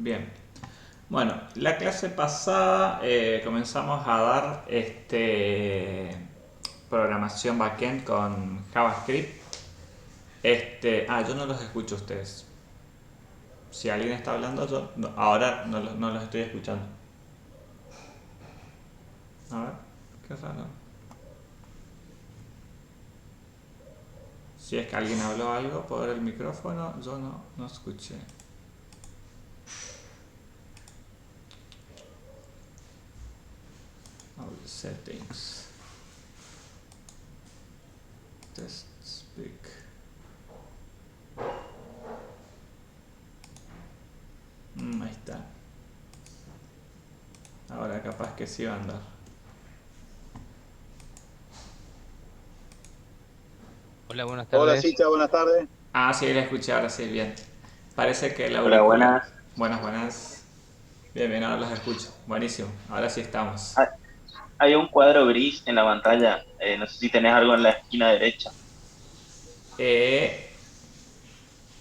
Bien. Bueno, la clase pasada comenzamos a dar programación backend con JavaScript. Yo no los escucho a ustedes. Si alguien está hablando, yo ahora no los estoy escuchando. A ver, qué raro. Si es que alguien habló algo por el micrófono, yo no escuché. A ver, settings. Test speak. Ahí está. Ahora capaz que sí va a andar. Hola, buenas Hola, tardes. Sicha, buenas tardes. Ah, sí, la escuché, ahora sí, bien. Parece que el Hola, auricular. buenas. Buenas, buenas. Bien, bien, ahora los escucho. Buenísimo, ahora sí estamos. Ah, hay un cuadro gris en la pantalla. No sé si tenés algo en la esquina derecha. Eh,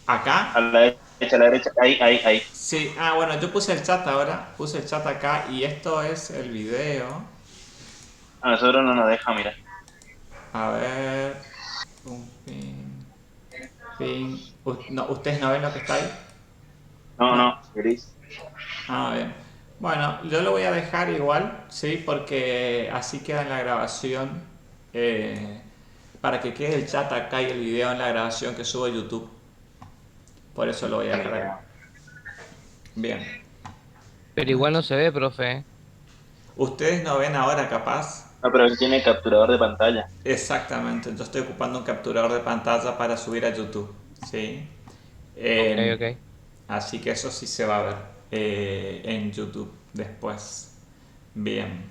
acá. A la derecha. Ahí, ahí, ahí. Sí, bueno, yo puse el chat ahora. Puse el chat acá y esto es el video. A nosotros no nos deja, mira. A ver. Un ping. Ping. No, ¿ustedes no ven lo que está ahí? No, No. no, gris. Bien. Bueno, yo lo voy a dejar igual, ¿sí? Porque así queda en la grabación. eh, para que quede el chat acá y el video en la grabación que subo a YouTube. Por eso lo voy a dejar acá. Bien. Pero igual no se ve, profe. Ustedes no ven ahora capaz. No, pero él tiene capturador de pantalla. Exactamente, yo estoy ocupando un capturador de pantalla para subir a YouTube. ¿Sí? Ok, Eh, ok. Así que eso sí se va a ver en YouTube después. Bien.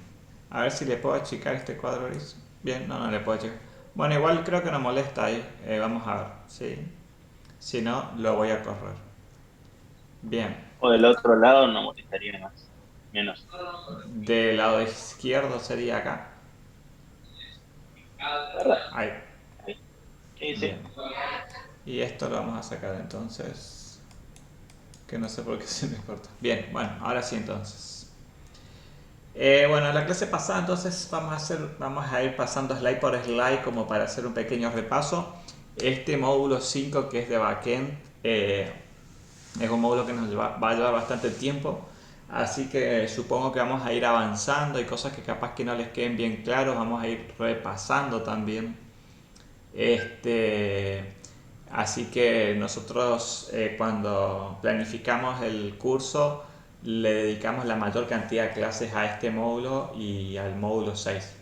A ver si le puedo achicar este cuadro gris. Bien, no le puedo achicar. Bueno, igual creo que no molesta ahí. Vamos a ver. ¿Sí? Si no, lo voy a correr. Bien. O del otro lado no molestaría más. Menos. Del lado izquierdo sería acá. ¿Verdad? Ahí. Ahí. Sí, sí. Bien. Y esto lo vamos a sacar entonces. Que no sé por qué se me corta. Bien, bueno, ahora sí entonces. Bueno, la clase pasada entonces vamos a ir pasando slide por slide como para hacer un pequeño repaso. Este módulo 5 que es de backend es un módulo que va a llevar bastante tiempo, así que supongo que vamos a ir avanzando y cosas que capaz que no les queden bien claros, vamos a ir repasando también. Este, Así que nosotros cuando planificamos el curso le dedicamos la mayor cantidad de clases a este módulo y al módulo 6.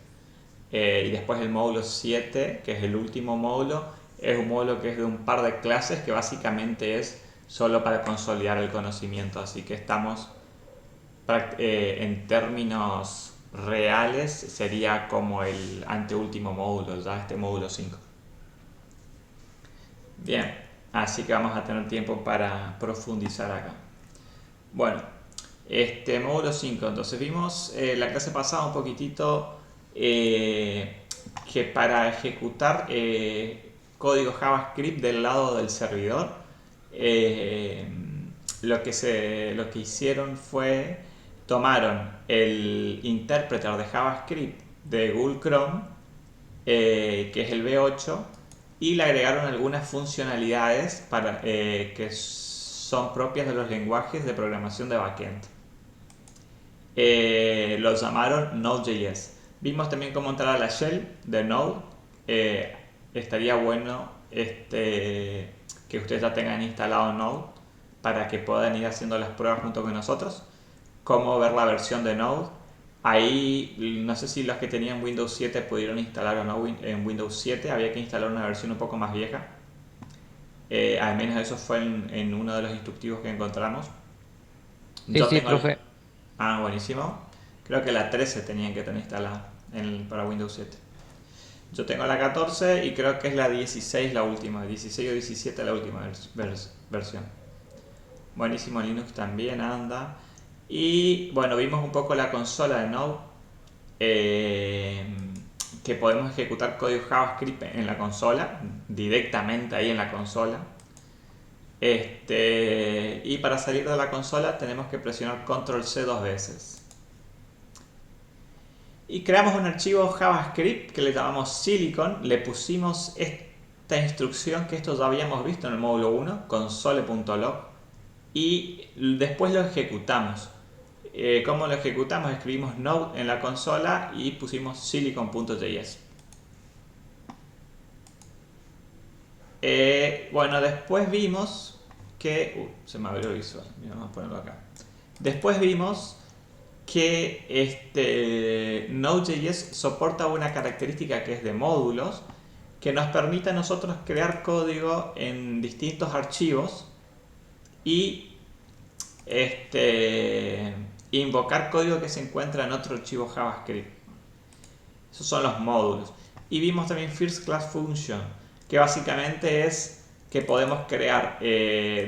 Y después el módulo 7, que es el último módulo, es un módulo que es de un par de clases que básicamente es solo para consolidar el conocimiento. Así que estamos en términos reales, sería como el anteúltimo módulo, ya este módulo 5. Bien, así que vamos a tener tiempo para profundizar acá. Bueno, este módulo 5, entonces vimos la clase pasada un poquitito que para ejecutar código JavaScript del lado del servidor, eh, lo que hicieron fue tomaron el interpreter de JavaScript de Google Chrome, que es el V8, y le agregaron algunas funcionalidades que son propias de los lenguajes de programación de backend. Lo llamaron Node.js. Vimos también cómo entrar a la shell de Node. Eh, Estaría bueno que ustedes ya tengan instalado Node para que puedan ir haciendo las pruebas junto con nosotros. Cómo ver la versión de Node. Ahí no sé si los que tenían Windows 7 pudieron instalar o no en Windows 7. Había que instalar una versión un poco más vieja. Al menos eso fue en uno de los instructivos que encontramos. Sí, Yo sí, tengo el... profe. Buenísimo. Creo que la 13 tenían que tener instalada para Windows 7. Yo tengo la 14 y creo que es la 16 la última. 16 o 17 la última versión. Buenísimo, Linux también anda. Y bueno, vimos un poco la consola de Node. eh, que podemos ejecutar código JavaScript en la consola, directamente ahí en la consola. Y para salir de la consola tenemos que presionar Control C dos veces. Y creamos un archivo JavaScript que le llamamos Silicon. Le pusimos esta instrucción que esto ya habíamos visto en el módulo 1, console.log. Y después lo ejecutamos. ¿Cómo lo ejecutamos? Escribimos Node en la consola y pusimos silicon.js. Bueno, después vimos que... se me abrió el visual. Mira, vamos a ponerlo acá. Después vimos que Node.js soporta una característica que es de módulos, que nos permite a nosotros crear código en distintos archivos y invocar código que se encuentra en otro archivo JavaScript. Esos son los módulos. Y vimos también First Class Function, que básicamente es que podemos crear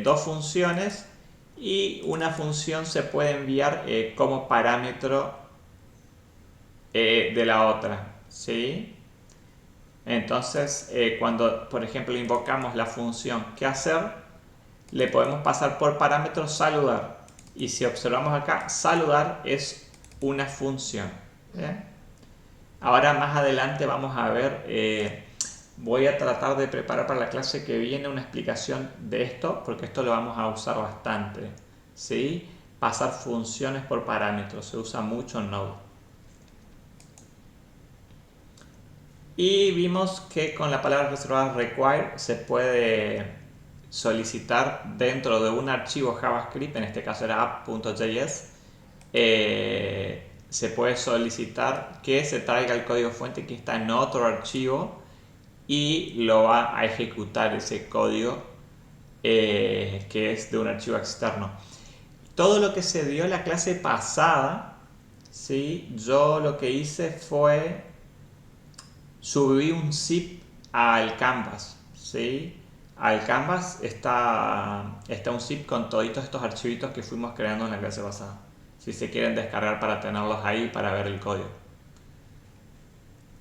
dos funciones y una función se puede enviar como parámetro de la otra, ¿sí? Entonces, cuando por ejemplo invocamos la función qué hacer, le podemos pasar por parámetro saludar. Y si observamos acá, saludar es una función. ¿Bien? Ahora más adelante vamos a ver, voy a tratar de preparar para la clase que viene una explicación de esto, porque esto lo vamos a usar bastante, ¿sí? Pasar funciones por parámetros, se usa mucho en Node. Y vimos que con la palabra reservada require se puede solicitar dentro de un archivo JavaScript, en este caso era app.js, se puede solicitar que se traiga el código fuente que está en otro archivo y lo va a ejecutar ese código que es de un archivo externo. Todo lo que se dio en la clase pasada, ¿sí? Yo lo que hice fue subí un zip al Canvas, ¿sí? Al Canvas está un zip con todos estos archivitos que fuimos creando en la clase pasada. Si se quieren descargar para tenerlos ahí para ver el código.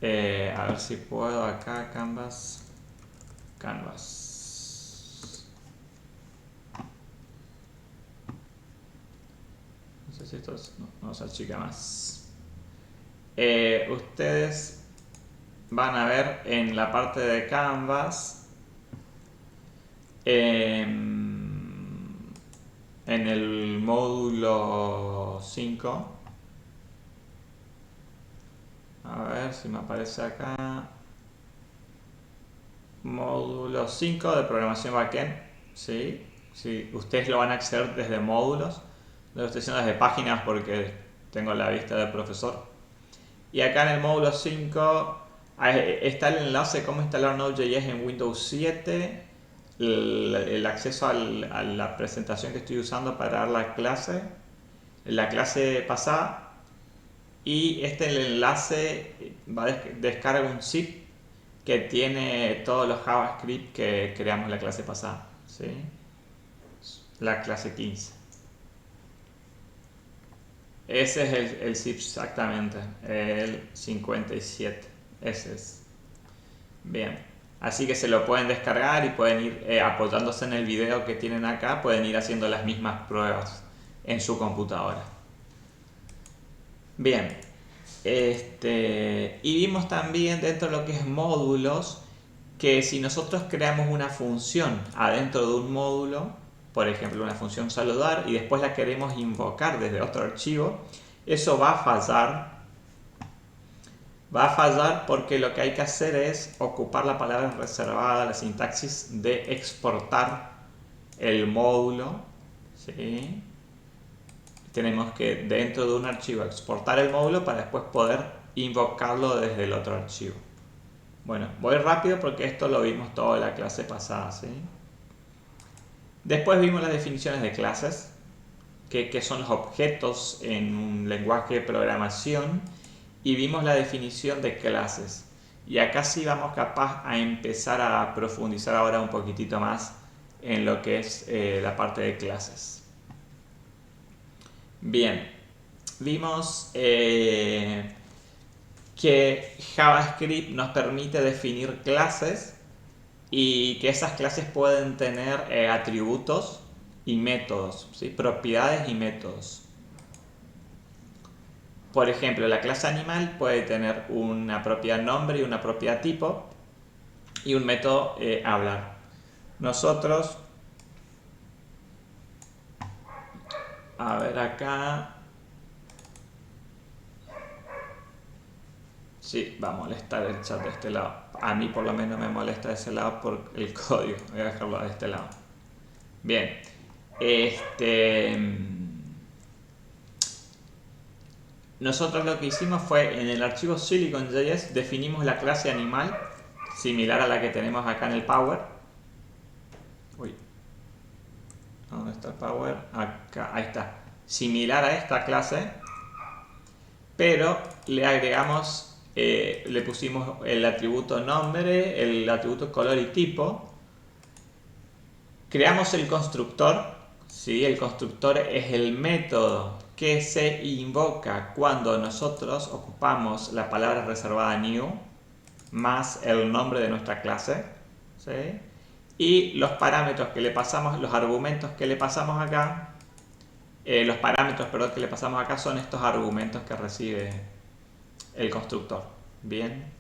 A ver si puedo acá, Canvas. No sé si esto no se achica más. Ustedes van a ver en la parte de Canvas, en el módulo 5, a ver si me aparece acá, módulo 5 de programación backend, ¿sí? Sí, ustedes lo van a acceder desde módulos, lo estoy haciendo desde páginas porque tengo la vista del profesor. Y acá en el módulo 5 está el enlace de cómo instalar Node.js en Windows 7, el acceso a la presentación que estoy usando para dar la clase pasada, y el enlace descarga un zip que tiene todos los JavaScript que creamos la clase pasada, ¿sí? La clase 15. Ese es el zip exactamente, el 57. Ese es. Bien. Así que se lo pueden descargar y pueden ir apoyándose en el video que tienen acá, pueden ir haciendo las mismas pruebas en su computadora. Bien. Y vimos también dentro de lo que es módulos que si nosotros creamos una función adentro de un módulo, por ejemplo una función saludar, y después la queremos invocar desde otro archivo, eso va a fallar. Va a fallar porque lo que hay que hacer es ocupar la palabra reservada, la sintaxis de exportar el módulo, ¿sí? Tenemos que dentro de un archivo exportar el módulo para después poder invocarlo desde el otro archivo. Bueno, voy rápido porque esto lo vimos toda la clase pasada, ¿sí? Después vimos las definiciones de clases, que son los objetos en un lenguaje de programación, y vimos la definición de clases. Y acá sí vamos capaz a empezar a profundizar ahora un poquitito más en lo que es la parte de clases. Bien, vimos que JavaScript nos permite definir clases y que esas clases pueden tener atributos y métodos, ¿sí? Propiedades y métodos. Por ejemplo, la clase animal puede tener una propiedad nombre y una propiedad tipo y un método hablar. Nosotros, a ver acá, sí, va a molestar el chat de este lado. A mí por lo menos me molesta de ese lado por el código. Voy a dejarlo de este lado. Bien. Nosotros lo que hicimos fue en el archivo silicon.js definimos la clase animal similar a la que tenemos acá en el Power. Uy, ¿dónde está el Power? Acá, ahí está. Similar a esta clase, pero le agregamos, le pusimos el atributo nombre, el atributo color y tipo. Creamos el constructor, ¿sí? El constructor es el método que se invoca cuando nosotros ocupamos la palabra reservada new más el nombre de nuestra clase, ¿sí? Y los parámetros que le pasamos, los argumentos que le pasamos acá, los parámetros, perdón, que le pasamos acá son estos argumentos que recibe el constructor. Bien.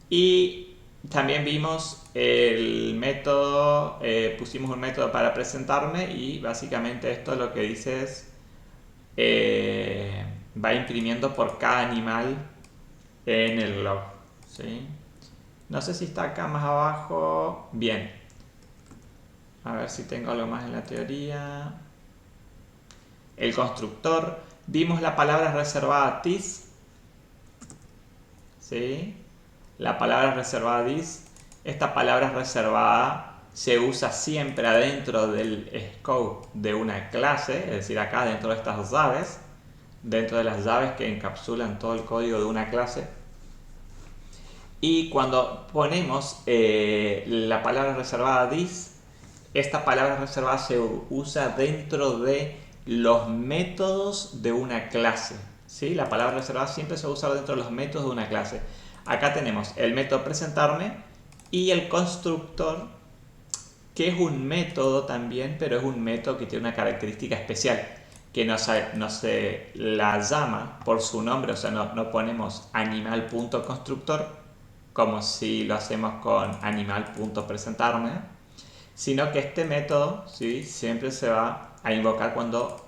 Y también vimos el método, pusimos un método para presentarme y básicamente esto lo que dice es va imprimiendo por cada animal en el log, ¿sí? No sé si está acá más abajo. Bien. A ver si tengo algo más en la teoría. El constructor. Vimos la palabra reservada this, ¿sí? La palabra reservada this. Esta palabra reservada se usa siempre adentro del scope de una clase, es decir, acá dentro de estas llaves, dentro de las llaves que encapsulan todo el código de una clase. Y cuando ponemos la palabra reservada this, esta palabra reservada se usa dentro de los métodos de una clase, ¿sí? La palabra reservada siempre se usa dentro de los métodos de una clase. Acá tenemos el método presentarme y el constructor, que es un método también, pero es un método que tiene una característica especial, que no se la llama por su nombre, o sea, no ponemos animal.constructor como si lo hacemos con animal.presentarme, sino que este método, ¿sí?, siempre se va a invocar cuando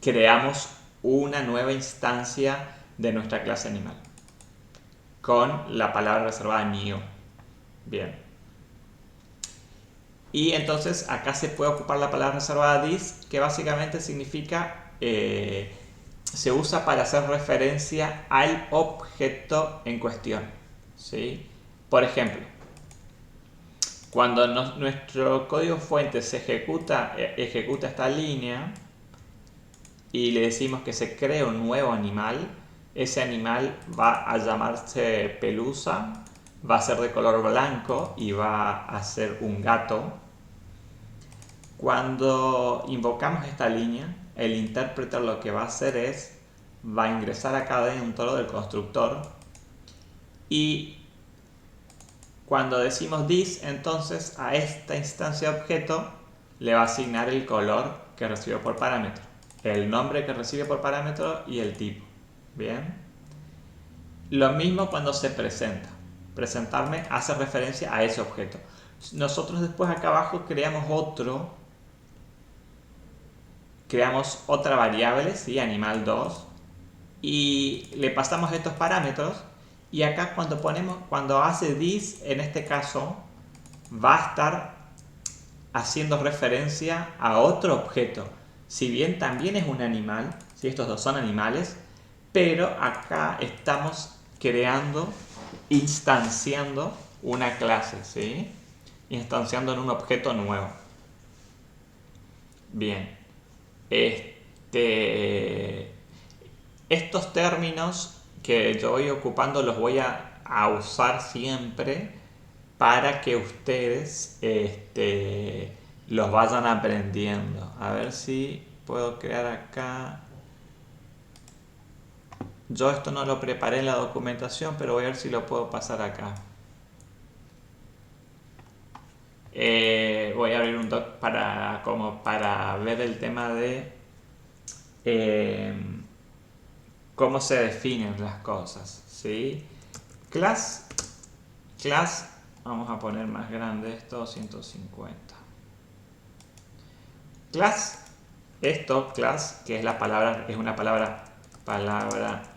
creamos una nueva instancia de nuestra clase animal con la palabra reservada new. Bien. Y entonces acá se puede ocupar la palabra reservada this, que básicamente significa se usa para hacer referencia al objeto en cuestión, ¿sí? Por ejemplo, cuando nuestro código fuente se ejecuta esta línea y le decimos que se cree un nuevo animal, ese animal va a llamarse Pelusa, va a ser de color blanco y va a ser un gato. Cuando invocamos esta línea, el intérprete lo que va a hacer es, va a ingresar acá dentro del constructor y cuando decimos this, entonces a esta instancia de objeto le va a asignar el color que recibe por parámetro, el nombre que recibe por parámetro y el tipo. Bien. Lo mismo cuando se presenta. Presentarme hace referencia a ese objeto. Nosotros después acá abajo creamos otra variable, ¿sí?, animal2, y le pasamos estos parámetros. Y acá cuando hace this, en este caso, va a estar haciendo referencia a otro objeto. Si bien también es un animal, ¿sí?, estos dos son animales, pero acá estamos instanciando una clase, ¿sí?, instanciando en un objeto nuevo. Bien. Estos términos que yo voy ocupando los voy a usar siempre para que ustedes los vayan aprendiendo. A ver si puedo crear acá. Yo esto no lo preparé en la documentación, pero voy a ver si lo puedo pasar acá. voy a abrir un doc como para ver el tema de eh, cómo se definen las cosas, ¿sí? Class, vamos a poner más grande esto, 150. Class, class, que es la palabra, es una palabra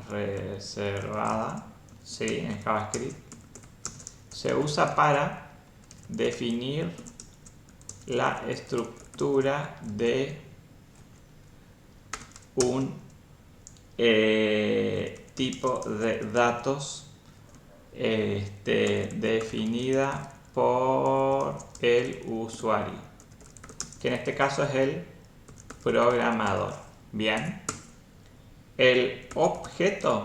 reservada, ¿sí? En JavaScript, se usa para definir la estructura de un tipo de datos definida por el usuario, que en este caso es el programador. Bien, el objeto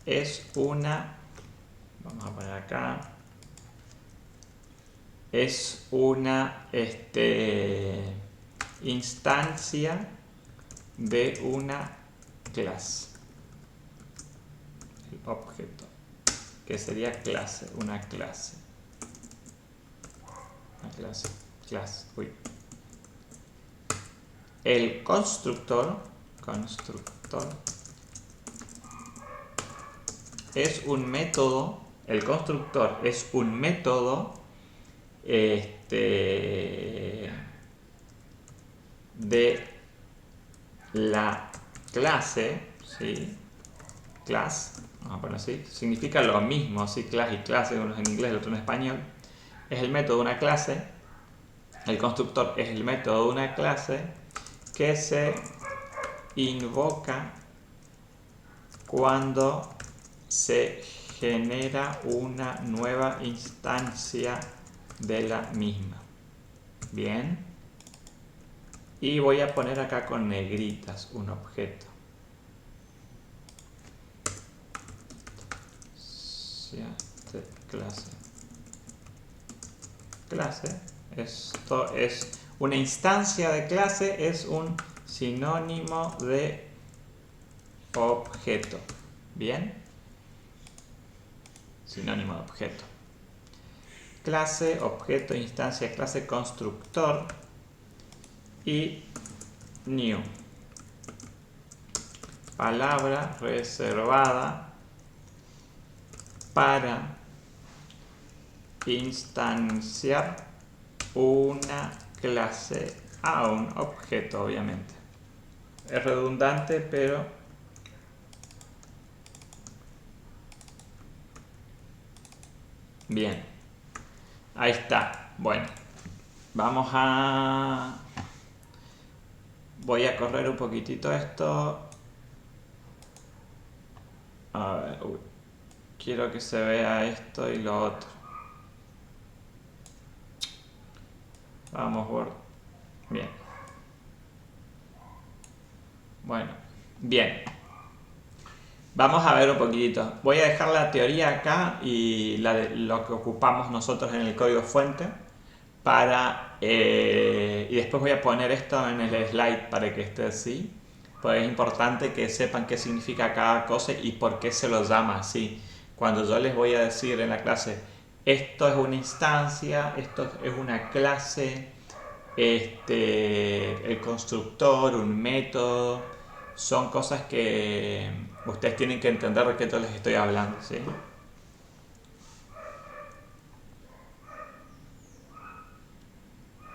es una, vamos a poner acá, es una instancia de una clase. El objeto, que sería clase, una clase. Uy. El constructor es un método. El constructor es un método de la clase, ¿sí? Class, vamos a ponerlo así, significa lo mismo, ¿sí? Class y clase, uno es en inglés, el otro en español. Es el método de una clase. El constructor es el método de una clase que se invoca cuando se genera una nueva instancia de la misma. Bien. Y voy a poner acá con negritas un objeto. Clase. Esto es una instancia de clase, es un sinónimo de objeto. Bien. Sinónimo de objeto. Clase, objeto, instancia, clase, constructor y new. Palabra reservada para instanciar una clase a un objeto, obviamente. Es redundante, pero bien. Ahí está. Bueno, voy a correr un poquitito esto. A ver, quiero que se vea esto y lo otro. Vamos, Word. Bien. Bueno, bien. Vamos a ver un poquitito. Voy a dejar la teoría acá y lo que ocupamos nosotros en el código fuente y después voy a poner esto en el slide para que esté así. Pues es importante que sepan qué significa cada cosa y por qué se lo llama así. Cuando yo les voy a decir en la clase, esto es una instancia, esto es una clase, el constructor, un método, son cosas que ustedes tienen que entender de qué les estoy hablando, ¿sí?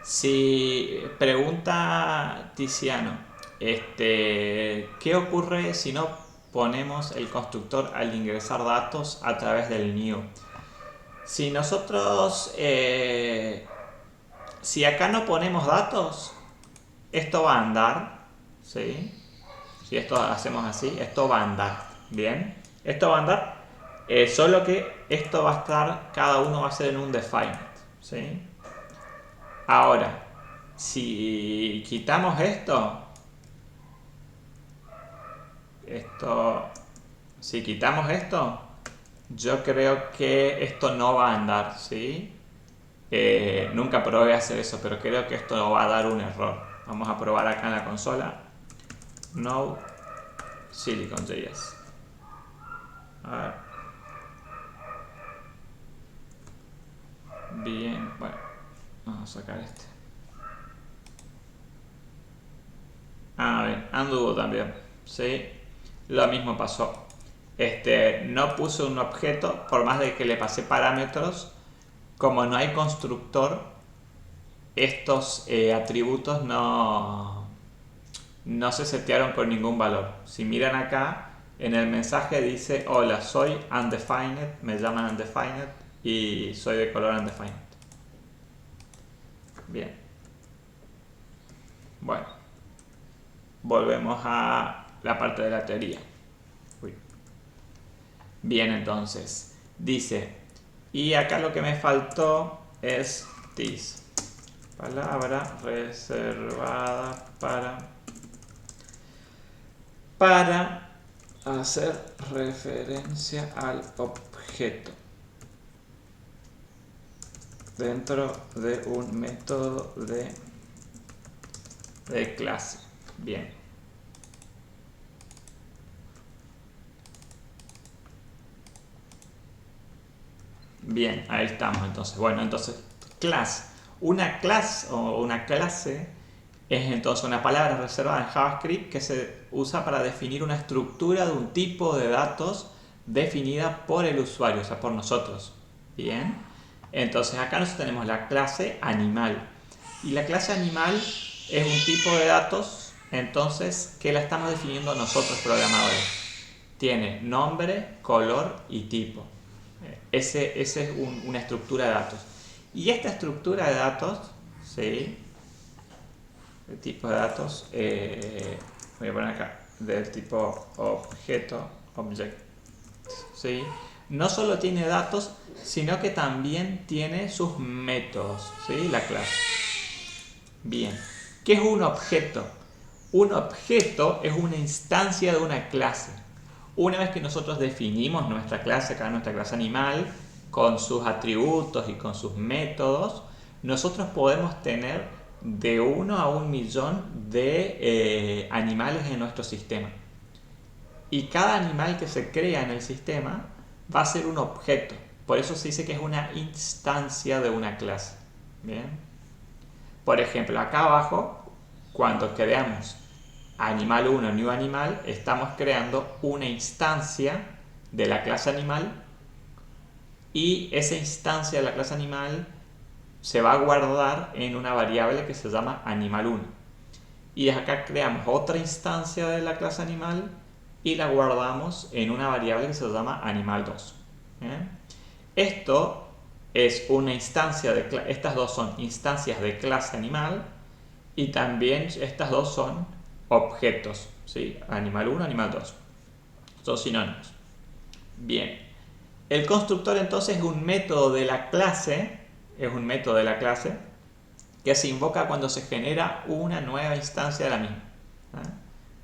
Si pregunta Tiziano, ¿qué ocurre si no ponemos el constructor al ingresar datos a través del new? Si nosotros, si acá no ponemos datos, esto va a andar, ¿sí? Si esto hacemos así, esto va a andar, ¿bien? Esto va a andar, solo que esto va a estar, cada uno va a ser en un defined, ¿sí? Ahora, si quitamos si quitamos esto, yo creo que esto no va a andar, ¿sí? Nunca probé hacer eso, pero creo que esto va a dar un error. Vamos a probar acá en la consola. Node Silicon.js. A ver. Bien, bueno. Vamos a sacar este. A ver, anduvo también. ¿Sí? Lo mismo pasó. No puse un objeto, por más de que le pasé parámetros, como no hay constructor, estos atributos no se setearon con ningún valor. Si miran acá, en el mensaje dice: hola, soy undefined, me llaman undefined y soy de color undefined. Bien. Bueno, volvemos a la parte de la teoría. Uy. Bien, entonces, dice, y acá lo que me faltó es this. Palabra reservada para hacer referencia al objeto dentro de un método de clase. Bien. Bien, ahí estamos entonces. Bueno, entonces, class. Una clase o una clase es entonces una palabra reservada en JavaScript que se usa para definir una estructura de un tipo de datos definida por el usuario, o sea, por nosotros. Bien. Entonces acá nosotros tenemos la clase animal. Y la clase animal es un tipo de datos, entonces, que la estamos definiendo nosotros programadores. Tiene nombre, color y tipo. Ese es una estructura de datos. Y esta estructura de datos, ¿sí? El tipo de datos, voy a poner acá, del tipo objeto, object, ¿sí? No solo tiene datos, sino que también tiene sus métodos, ¿sí? La clase. Bien. ¿Qué es un objeto? Un objeto es una instancia de una clase. Una vez que nosotros definimos nuestra clase, acá nuestra clase animal, con sus atributos y con sus métodos, nosotros podemos tener de 1 a 1.000.000 de animales en nuestro sistema. Y cada animal que se crea en el sistema va a ser un objeto. Por eso se dice que es una instancia de una clase. Bien. Por ejemplo, acá abajo, cuando creamos animal 1, new animal, estamos creando una instancia de la clase animal y esa instancia de la clase animal se va a guardar en una variable que se llama animal1. Y acá creamos otra instancia de la clase animal y la guardamos en una variable que se llama animal2. Esto es una instancia estas dos son instancias de clase animal y también estas dos son objetos, ¿sí? Animal1, animal2. Son sinónimos. Bien. El constructor entonces es un método de la clase, que se invoca cuando se genera una nueva instancia de la misma,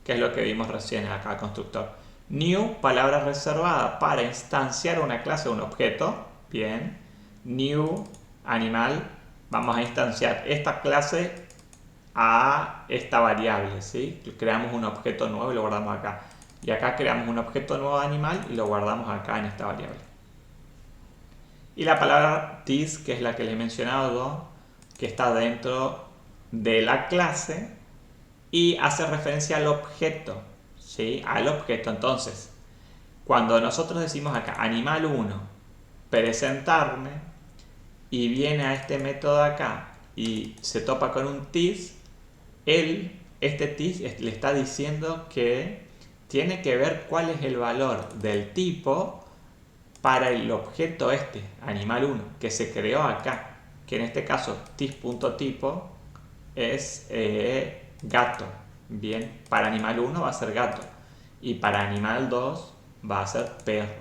que es lo que vimos recién acá, constructor. New, palabra reservada para instanciar una clase o un objeto. Bien. New, animal, vamos a instanciar esta clase a esta variable, ¿sí? Creamos un objeto nuevo y lo guardamos acá. Y acá creamos un objeto nuevo de animal y lo guardamos acá en esta variable. Y la palabra this, que es la que les he mencionado, que está dentro de la clase y hace referencia al objeto, ¿sí? Al objeto. Entonces, cuando nosotros decimos acá animal1 presentarme y viene a este método acá y se topa con un this, este this le está diciendo que tiene que ver cuál es el valor del tipo para el objeto animal1, que se creó acá, que en este caso this.tipo es gato. Bien, para animal1 va a ser gato y para animal2 va a ser perro.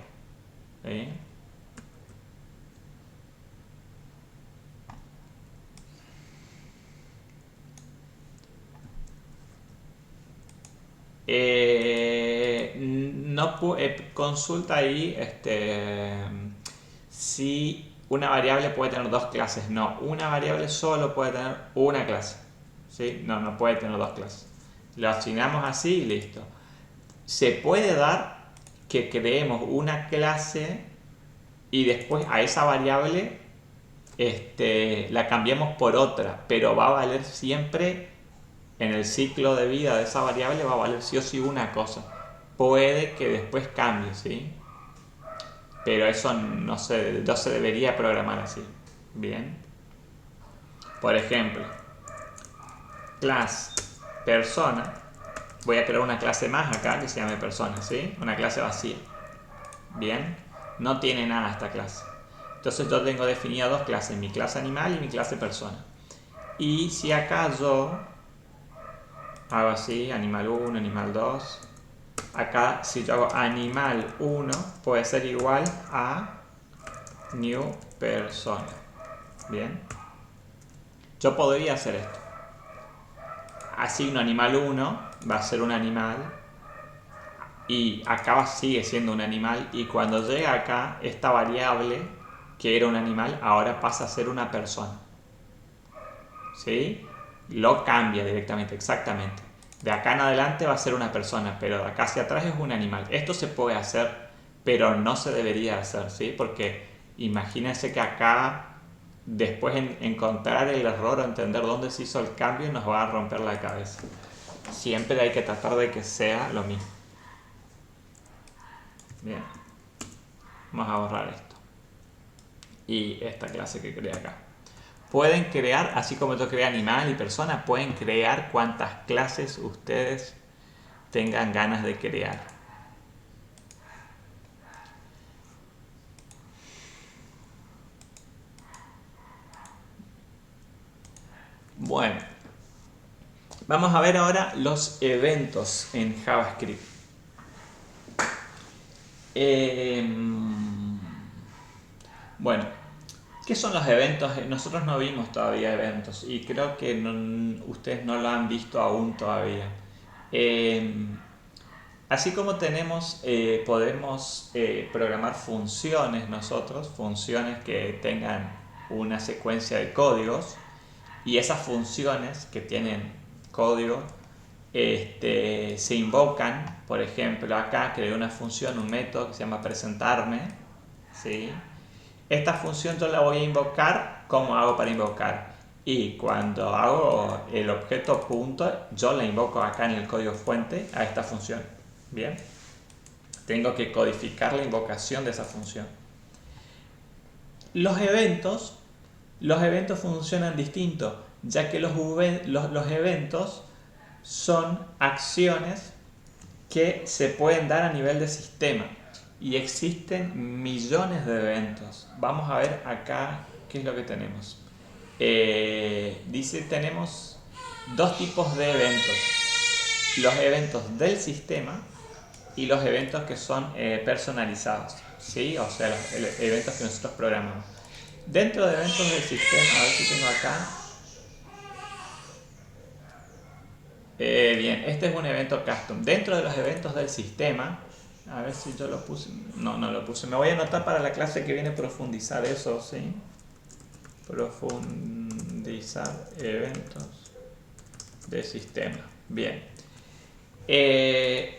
¿Sí? No consulta ahí si una variable puede tener dos clases. No, una variable solo puede tener una clase, ¿sí? No puede tener dos clases. Lo asignamos así y listo. Se puede dar que creemos una clase y después a esa variable la cambiamos por otra, pero va a valer siempre en el ciclo de vida de esa variable, va a valer sí o sí una cosa. Puede que después cambie, ¿sí? Pero eso no se debería programar así. Bien. Por ejemplo, class persona. Voy a crear una clase más acá que se llame persona, ¿sí? Una clase vacía. Bien. No tiene nada esta clase. Entonces yo tengo definidas dos clases, mi clase animal y mi clase persona. Y si acá yo hago así, animal 1, animal 2, acá si yo hago animal 1 puede ser igual a new persona. Bien. Yo podría hacer esto. Asigno animal 1, va a ser un animal, y acá sigue siendo un animal, y cuando llega acá, esta variable que era un animal ahora pasa a ser una persona. ¿Sí? Lo cambia directamente, exactamente. De acá en adelante va a ser una persona, pero de acá hacia atrás es un animal. Esto se puede hacer, pero no se debería hacer, ¿sí? Porque imagínense que acá después encontrar el error o entender dónde se hizo el cambio nos va a romper la cabeza. Siempre hay que tratar de que sea lo mismo. Bien. Vamos a borrar esto. Y esta clase que creé acá. Pueden crear, así como yo creé animal y persona, pueden crear cuantas clases ustedes tengan ganas de crear. Bueno, vamos a ver ahora los eventos en JavaScript. Bueno, ¿qué son los eventos? Nosotros no vimos todavía eventos y creo que ustedes no lo han visto aún todavía. Así como podemos programar funciones nosotros, funciones que tengan una secuencia de códigos, y esas funciones que tienen código se invocan. Por ejemplo, acá creé una función, un método que se llama presentarme, ¿sí? Esta función yo la voy a invocar. ¿Cómo hago para invocar? Y cuando hago el objeto punto, yo la invoco acá en el código fuente a esta función. Bien, tengo que codificar la invocación de esa función. Los eventos funcionan distinto, ya que los eventos son acciones que se pueden dar a nivel de sistema, y existen millones de eventos. Vamos a ver acá qué es lo que tenemos. Dice, tenemos dos tipos de eventos: los eventos del sistema y los eventos que son personalizados, ¿sí? O sea, los eventos que nosotros programamos. Dentro de eventos del sistema, a ver si tengo acá. Bien, este es un evento custom. Dentro de los eventos del sistema, a ver si yo lo puse. No, no lo puse. Me voy a anotar para la clase que viene profundizar eso, ¿sí? Profundizar eventos de sistema. Bien.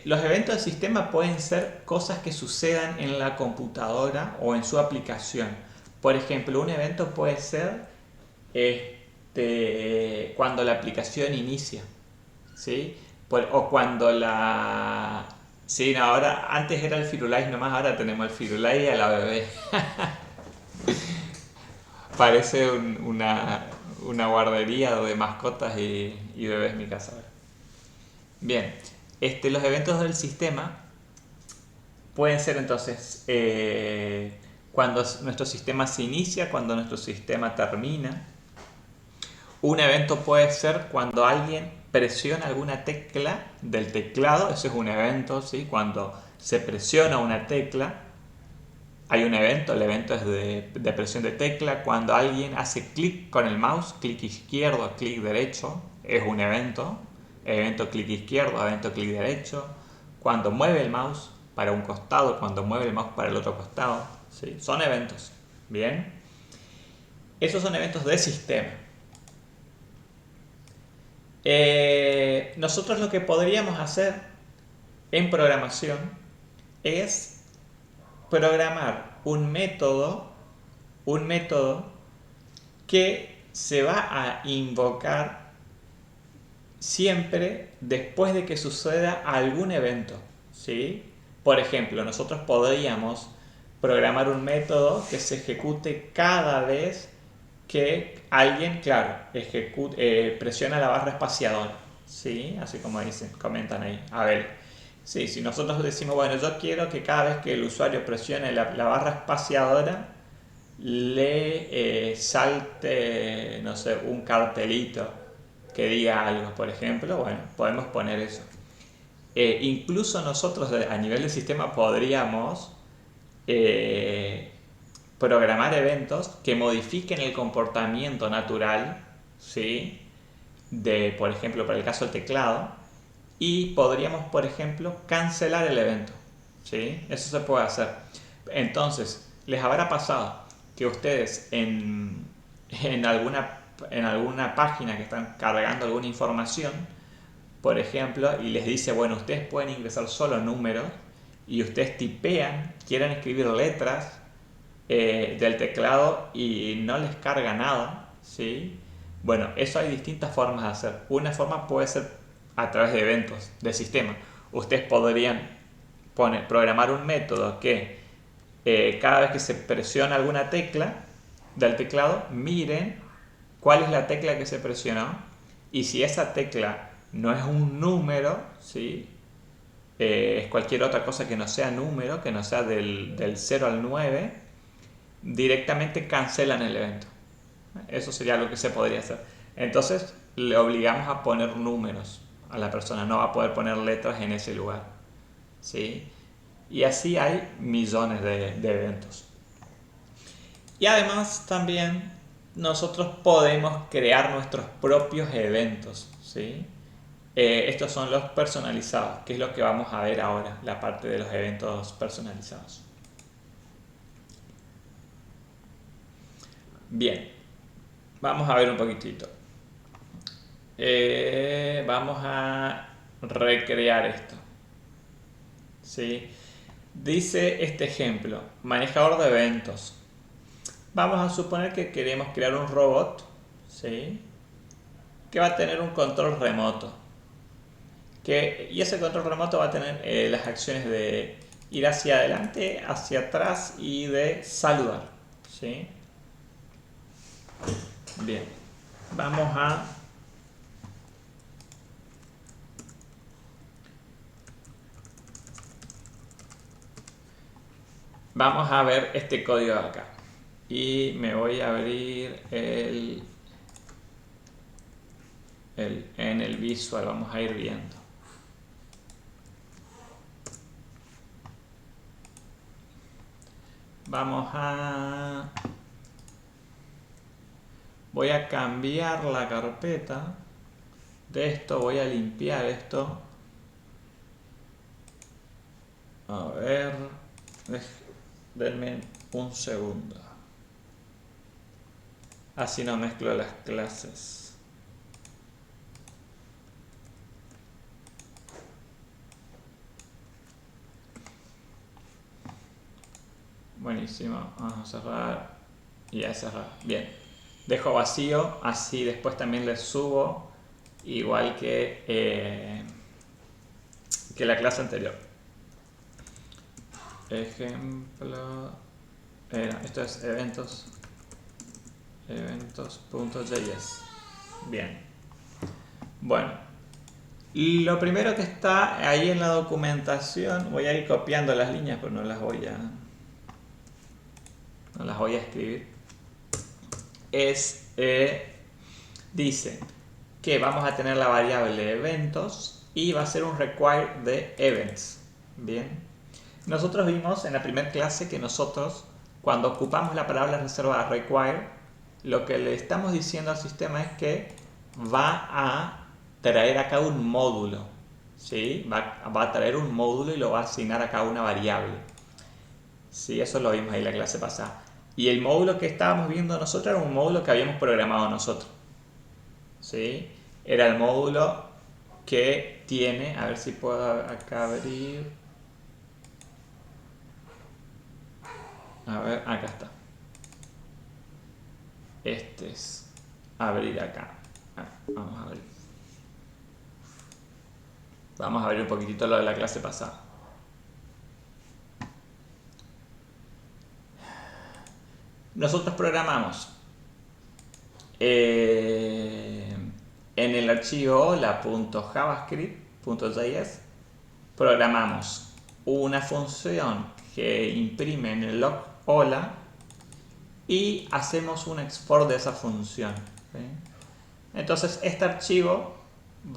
Los eventos del sistema pueden ser cosas que sucedan en la computadora o en su aplicación. Por ejemplo, un evento puede ser cuando la aplicación inicia, ¿sí? O cuando la... Sí, no, ahora, antes era el Firulais nomás, ahora tenemos el Firulais y a la bebé. Parece una guardería de mascotas y bebés mi casa. Bien, los eventos del sistema pueden ser entonces cuando nuestro sistema se inicia, cuando nuestro sistema termina. Un evento puede ser cuando alguien presiona alguna tecla del teclado, eso es un evento, ¿sí? Cuando se presiona una tecla, hay un evento, el evento es de presión de tecla. Cuando alguien hace clic con el mouse, clic izquierdo, clic derecho, es un evento. Evento clic izquierdo, evento clic derecho. Cuando mueve el mouse para un costado, cuando mueve el mouse para el otro costado, ¿sí? Son eventos. Bien. Esos son eventos de sistema. Nosotros lo que podríamos hacer en programación es programar un método que se va a invocar siempre después de que suceda algún evento, ¿sí? Por ejemplo, nosotros podríamos programar un método que se ejecute cada vez que alguien, claro, presiona la barra espaciadora, ¿sí? Así como dicen, comentan ahí. A ver, sí, si nosotros decimos, bueno, yo quiero que cada vez que el usuario presione la barra espaciadora, le salte, no sé, un cartelito que diga algo, por ejemplo, bueno, podemos poner eso. Incluso nosotros a nivel del sistema podríamos eh, programar eventos que modifiquen el comportamiento natural, ¿sí? De, por ejemplo, para el caso del teclado, y podríamos, por ejemplo, cancelar el evento, ¿sí? Eso se puede hacer. Entonces, les habrá pasado que ustedes en alguna página que están cargando alguna información, por ejemplo, y les dice, bueno, ustedes pueden ingresar solo números y ustedes tipean, quieren escribir letras del teclado y no les carga nada, ¿sí? Bueno, eso hay distintas formas de hacer. Una forma puede ser a través de eventos del sistema. Ustedes podrían programar un método que cada vez que se presiona alguna tecla del teclado, miren cuál es la tecla que se presionó y si esa tecla no es un número, ¿sí? Es cualquier otra cosa que no sea número, que no sea del 0 al 9, directamente cancelan el evento. Eso sería lo que se podría hacer. Entonces le obligamos a poner números a la persona, no va a poder poner letras en ese lugar, ¿sí? Y así hay millones de eventos. Y además también nosotros podemos crear nuestros propios eventos, ¿sí? Estos son los personalizados, que es lo que vamos a ver ahora, la parte de los eventos personalizados. Bien, vamos a ver un poquitito. Vamos a recrear esto, ¿sí? Dice este ejemplo, manejador de eventos. Vamos a suponer que queremos crear un robot, ¿sí? Que va a tener un control remoto. Y ese control remoto va a tener las acciones de ir hacia adelante, hacia atrás y de saludar, ¿sí? Bien, vamos a ver este código de acá. Y me voy a abrir en el visual, vamos a ir viendo. Voy a cambiar la carpeta de esto, voy a limpiar esto. A ver, denme un segundo. Así no mezclo las clases. Buenísimo, vamos a cerrar y a cerrar. Bien, dejo vacío, así después también les subo, igual que la clase anterior. Ejemplo, esto es eventos.js. Bien, bueno, lo primero que está ahí en la documentación, voy a ir copiando las líneas, pero no las voy a escribir, dice que vamos a tener la variable eventos y va a ser un require de events. Bien, nosotros vimos en la primera clase que nosotros, cuando ocupamos la palabra reservada require, lo que le estamos diciendo al sistema es que va a traer acá un módulo, ¿sí? Va a traer un módulo y lo va a asignar a cada una variable. Sí, eso lo vimos ahí en la clase pasada. Y el módulo que estábamos viendo nosotros era un módulo que habíamos programado nosotros, ¿sí? Era el módulo que tiene, a ver si puedo acá abrir. A ver, acá está. Este es abrir acá. Vamos a abrir. Vamos a abrir un poquitito lo de la clase pasada. Nosotros programamos en el archivo hola.javascript.js programamos una función que imprime en el log hola y hacemos un export de esa función, ¿sí? Entonces este archivo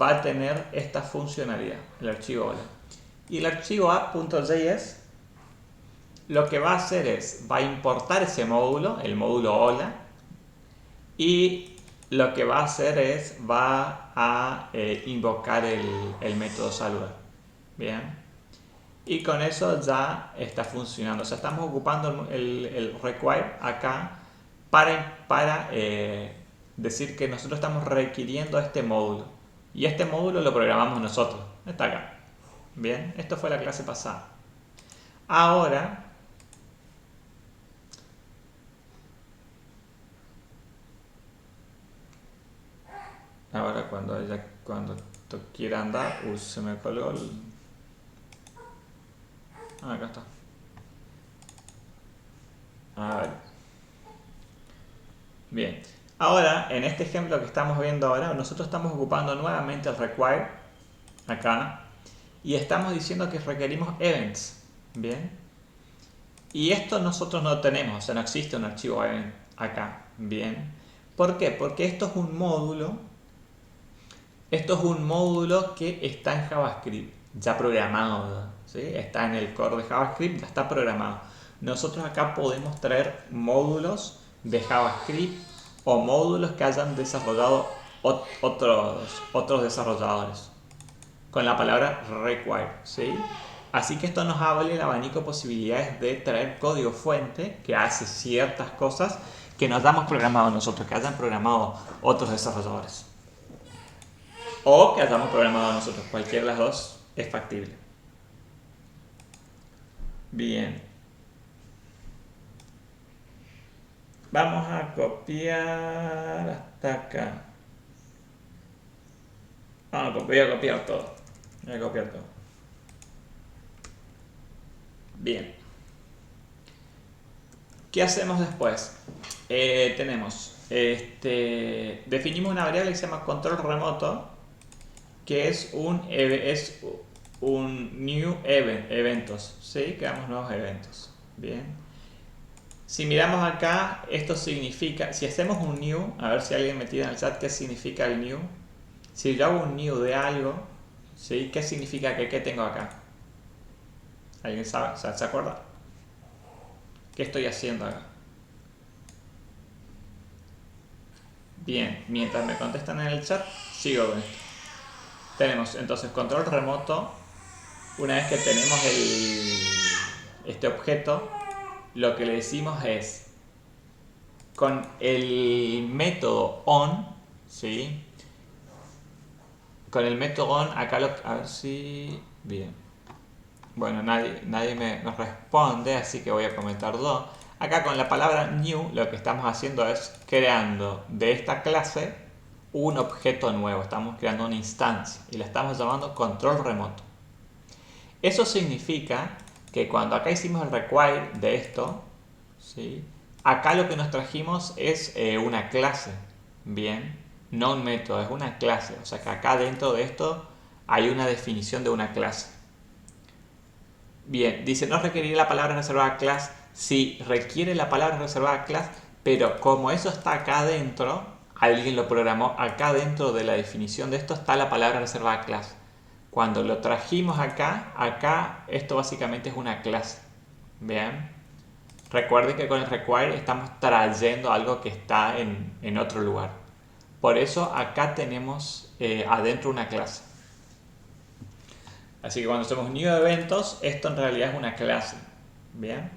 va a tener esta funcionalidad, el archivo hola. Y el archivo app.js lo que va a hacer es, va a importar ese módulo, el módulo hola, y lo que va a hacer es, va a invocar el método saludar. Bien. Y con eso ya está funcionando. O sea, estamos ocupando el require acá para decir que nosotros estamos requiriendo este módulo. Y este módulo lo programamos nosotros. Está acá. Bien, esto fue la clase pasada. Ahora cuando quiera andar, se me colgó el... acá está. A ver. Bien. Ahora, en este ejemplo que estamos viendo ahora, nosotros estamos ocupando nuevamente el require acá y estamos diciendo que requerimos events. Bien. Y esto nosotros no tenemos, o sea, no existe un archivo event acá. Bien. ¿Por qué? Porque esto es un módulo. Esto es un módulo que está en JavaScript, ya programado, ¿sí? Está en el core de JavaScript, ya está programado. Nosotros acá podemos traer módulos de JavaScript o módulos que hayan desarrollado otros desarrolladores con la palabra require, ¿sí? Así que esto nos abre el abanico de posibilidades de traer código fuente que hace ciertas cosas que nos damos programado nosotros, que hayan programado otros desarrolladores. O que hayamos programado nosotros. Cualquiera de las dos es factible. Bien. Vamos a copiar hasta acá. Voy a copiar todo. Voy a copiar todo. Bien. ¿Qué hacemos después? Definimos una variable que se llama control remoto, que es un new event, eventos, ¿sí? Creamos nuevos eventos. Bien. Si miramos acá, esto significa, si hacemos un new, a ver si alguien me tira en el chat qué significa el new. Si yo hago un new de algo, ¿sí? ¿Qué significa qué tengo acá? ¿Alguien sabe? ¿Se acuerda? ¿Qué estoy haciendo acá? Bien, mientras me contestan en el chat, sigo con esto. Tenemos entonces control remoto. Una vez que tenemos este objeto, lo que le decimos es con el método on, ¿sí? Con el método on, acá a ver si... Bien. Bueno, nadie me responde, así que voy a comentar yo. Acá con la palabra new, lo que estamos haciendo es creando de esta clase un objeto nuevo. Estamos creando una instancia y la estamos llamando control remoto. Eso significa que cuando acá hicimos el require de esto, ¿sí? Acá lo que nos trajimos es una clase, bien, no un método, es una clase. O sea que acá dentro de esto hay una definición de una clase. Bien, dice no requerir la palabra reservada class. Sí, requiere la palabra reservada class, pero como eso está acá adentro, alguien lo programó acá dentro de la definición de esto está la palabra reservada class. Cuando lo trajimos acá esto básicamente es una clase. Bien. Recuerden que con el require estamos trayendo algo que está en otro lugar. Por eso acá tenemos adentro una clase. Así que cuando hacemos new eventos, esto en realidad es una clase. Bien.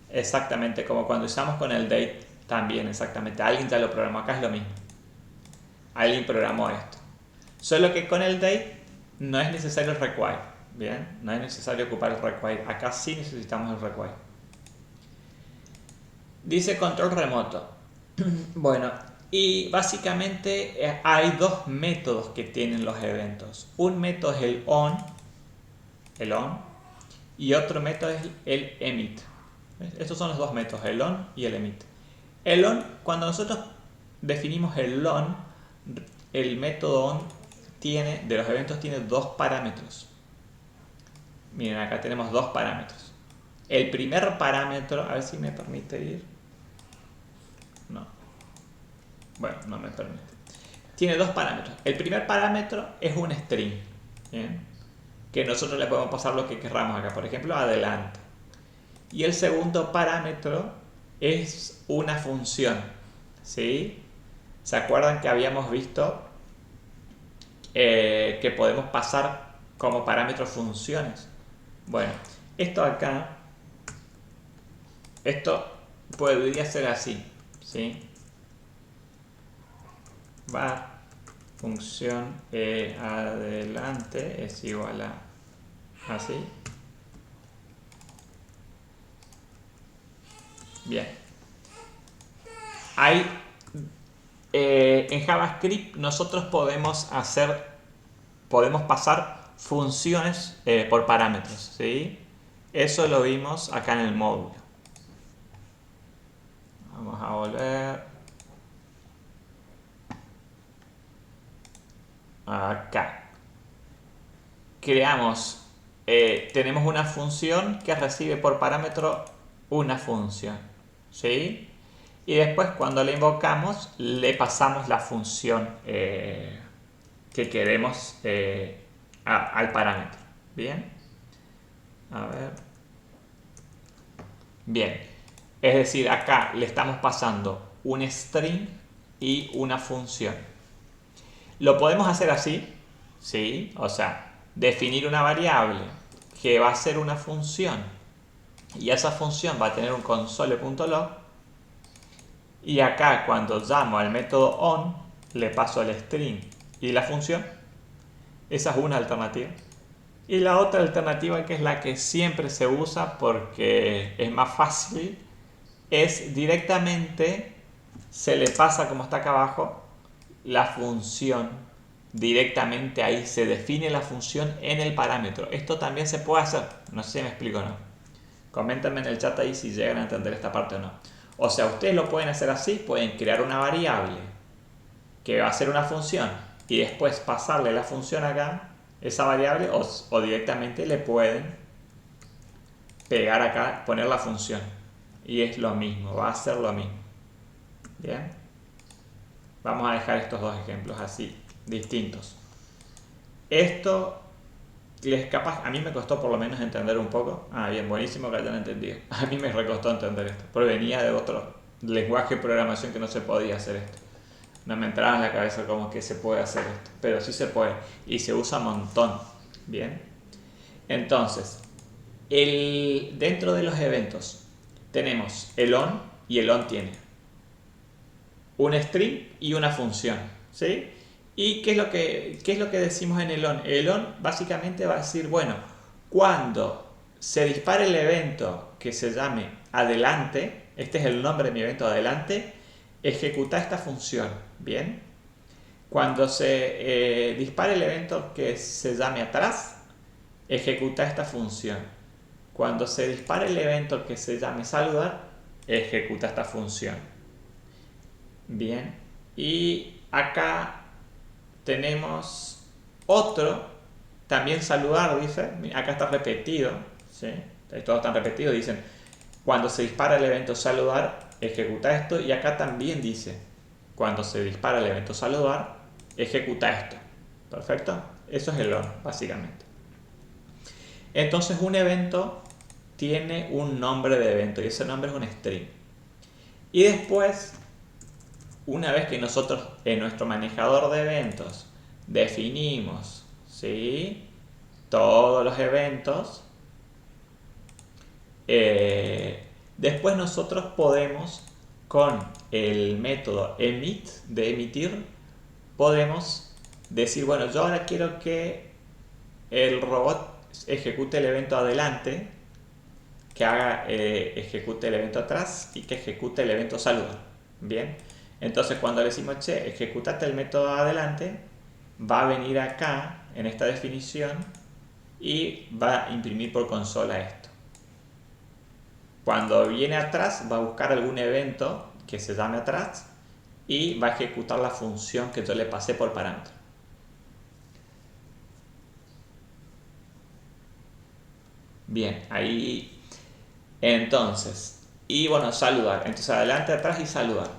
Exactamente, como cuando usamos con el date también, exactamente. Alguien ya lo programó, acá es lo mismo. Alguien programó esto. Solo que con el date no es necesario el require. Bien, no es necesario ocupar el require. Acá sí necesitamos el require. Dice control remoto. Bueno, y básicamente hay dos métodos que tienen los eventos. Un método es el on, y otro método es el emit. ¿Ves? Estos son los dos métodos, el on y el emit. El on, cuando nosotros definimos el on, el método on de los eventos tiene dos parámetros. Miren, acá tenemos dos parámetros. El primer parámetro, a ver si me permite ir. No. Bueno, no me permite. Tiene dos parámetros. El primer parámetro es un string, ¿bien? Que nosotros le podemos pasar lo que querramos acá, por ejemplo, adelante. Y el segundo parámetro es una función, ¿sí? ¿Se acuerdan que habíamos visto que podemos pasar como parámetros funciones? Bueno, esto acá, esto podría ser así, ¿sí? Va función adelante es igual a así. Bien. Hay en JavaScript nosotros podemos pasar funciones por parámetros, ¿sí? Eso lo vimos acá en el módulo. Vamos a volver acá. Tenemos una función que recibe por parámetro una función, ¿sí? Y después cuando le invocamos le pasamos la función que queremos al parámetro. Bien, a ver. Bien, es decir, acá le estamos pasando un string y una función. Lo podemos hacer así, ¿sí? O sea, definir una variable que va a ser una función y esa función va a tener un console.log, y acá cuando llamo al método on le paso el string y la función. Esa es una alternativa. Y la otra alternativa, que es la que siempre se usa porque es más fácil, es directamente se le pasa, como está acá abajo, la función directamente ahí, se define la función en el parámetro. Esto también se puede hacer, no sé si me explico o no. Coméntenme en el chat ahí si llegan a entender esta parte o no. O sea, ustedes lo pueden hacer así, pueden crear una variable que va a ser una función y después pasarle la función acá, esa variable, o directamente le pueden pegar acá, poner la función. Y es lo mismo, va a ser lo mismo. Bien. Vamos a dejar estos dos ejemplos así, distintos. Esto a mí me costó por lo menos entender un poco. Ah, bien, buenísimo que hayan entendido. A mí me recostó entender esto, porque venía de otro lenguaje de programación que no se podía hacer esto. No me entraba en la cabeza cómo que se puede hacer esto, pero sí se puede y se usa un montón. Bien. Entonces, dentro de los eventos tenemos el on, y el on tiene un string y una función, ¿sí? ¿Y qué es lo que decimos en el on? El on básicamente va a decir, bueno, cuando se dispare el evento que se llame adelante, este es el nombre de mi evento adelante, ejecuta esta función, ¿bien? Cuando se dispare el evento que se llame atrás, ejecuta esta función. Cuando se dispare el evento que se llame saludar, ejecuta esta función. Bien, y acá tenemos otro, también saludar, dice, acá está repetido, ¿sí? Todos están repetidos, dicen, cuando se dispara el evento saludar, ejecuta esto, y acá también dice, cuando se dispara el evento saludar, ejecuta esto. ¿Perfecto? Eso es el on, básicamente. Entonces un evento tiene un nombre de evento, y ese nombre es un string. Y después, una vez que nosotros en nuestro manejador de eventos definimos, ¿sí?, todos los eventos, después nosotros podemos, con el método emit, de emitir, podemos decir, bueno, yo ahora quiero que el robot ejecute el evento adelante, que ejecute el evento atrás y que ejecute el evento saludar. Bien, entonces cuando le decimos, che, ejecutate el método adelante, va a venir acá, en esta definición, y va a imprimir por consola esto. Cuando viene atrás, va a buscar algún evento que se llame atrás y va a ejecutar la función que yo le pasé por parámetro. Bien, ahí entonces, y bueno, saludar. Entonces adelante, atrás y saludar.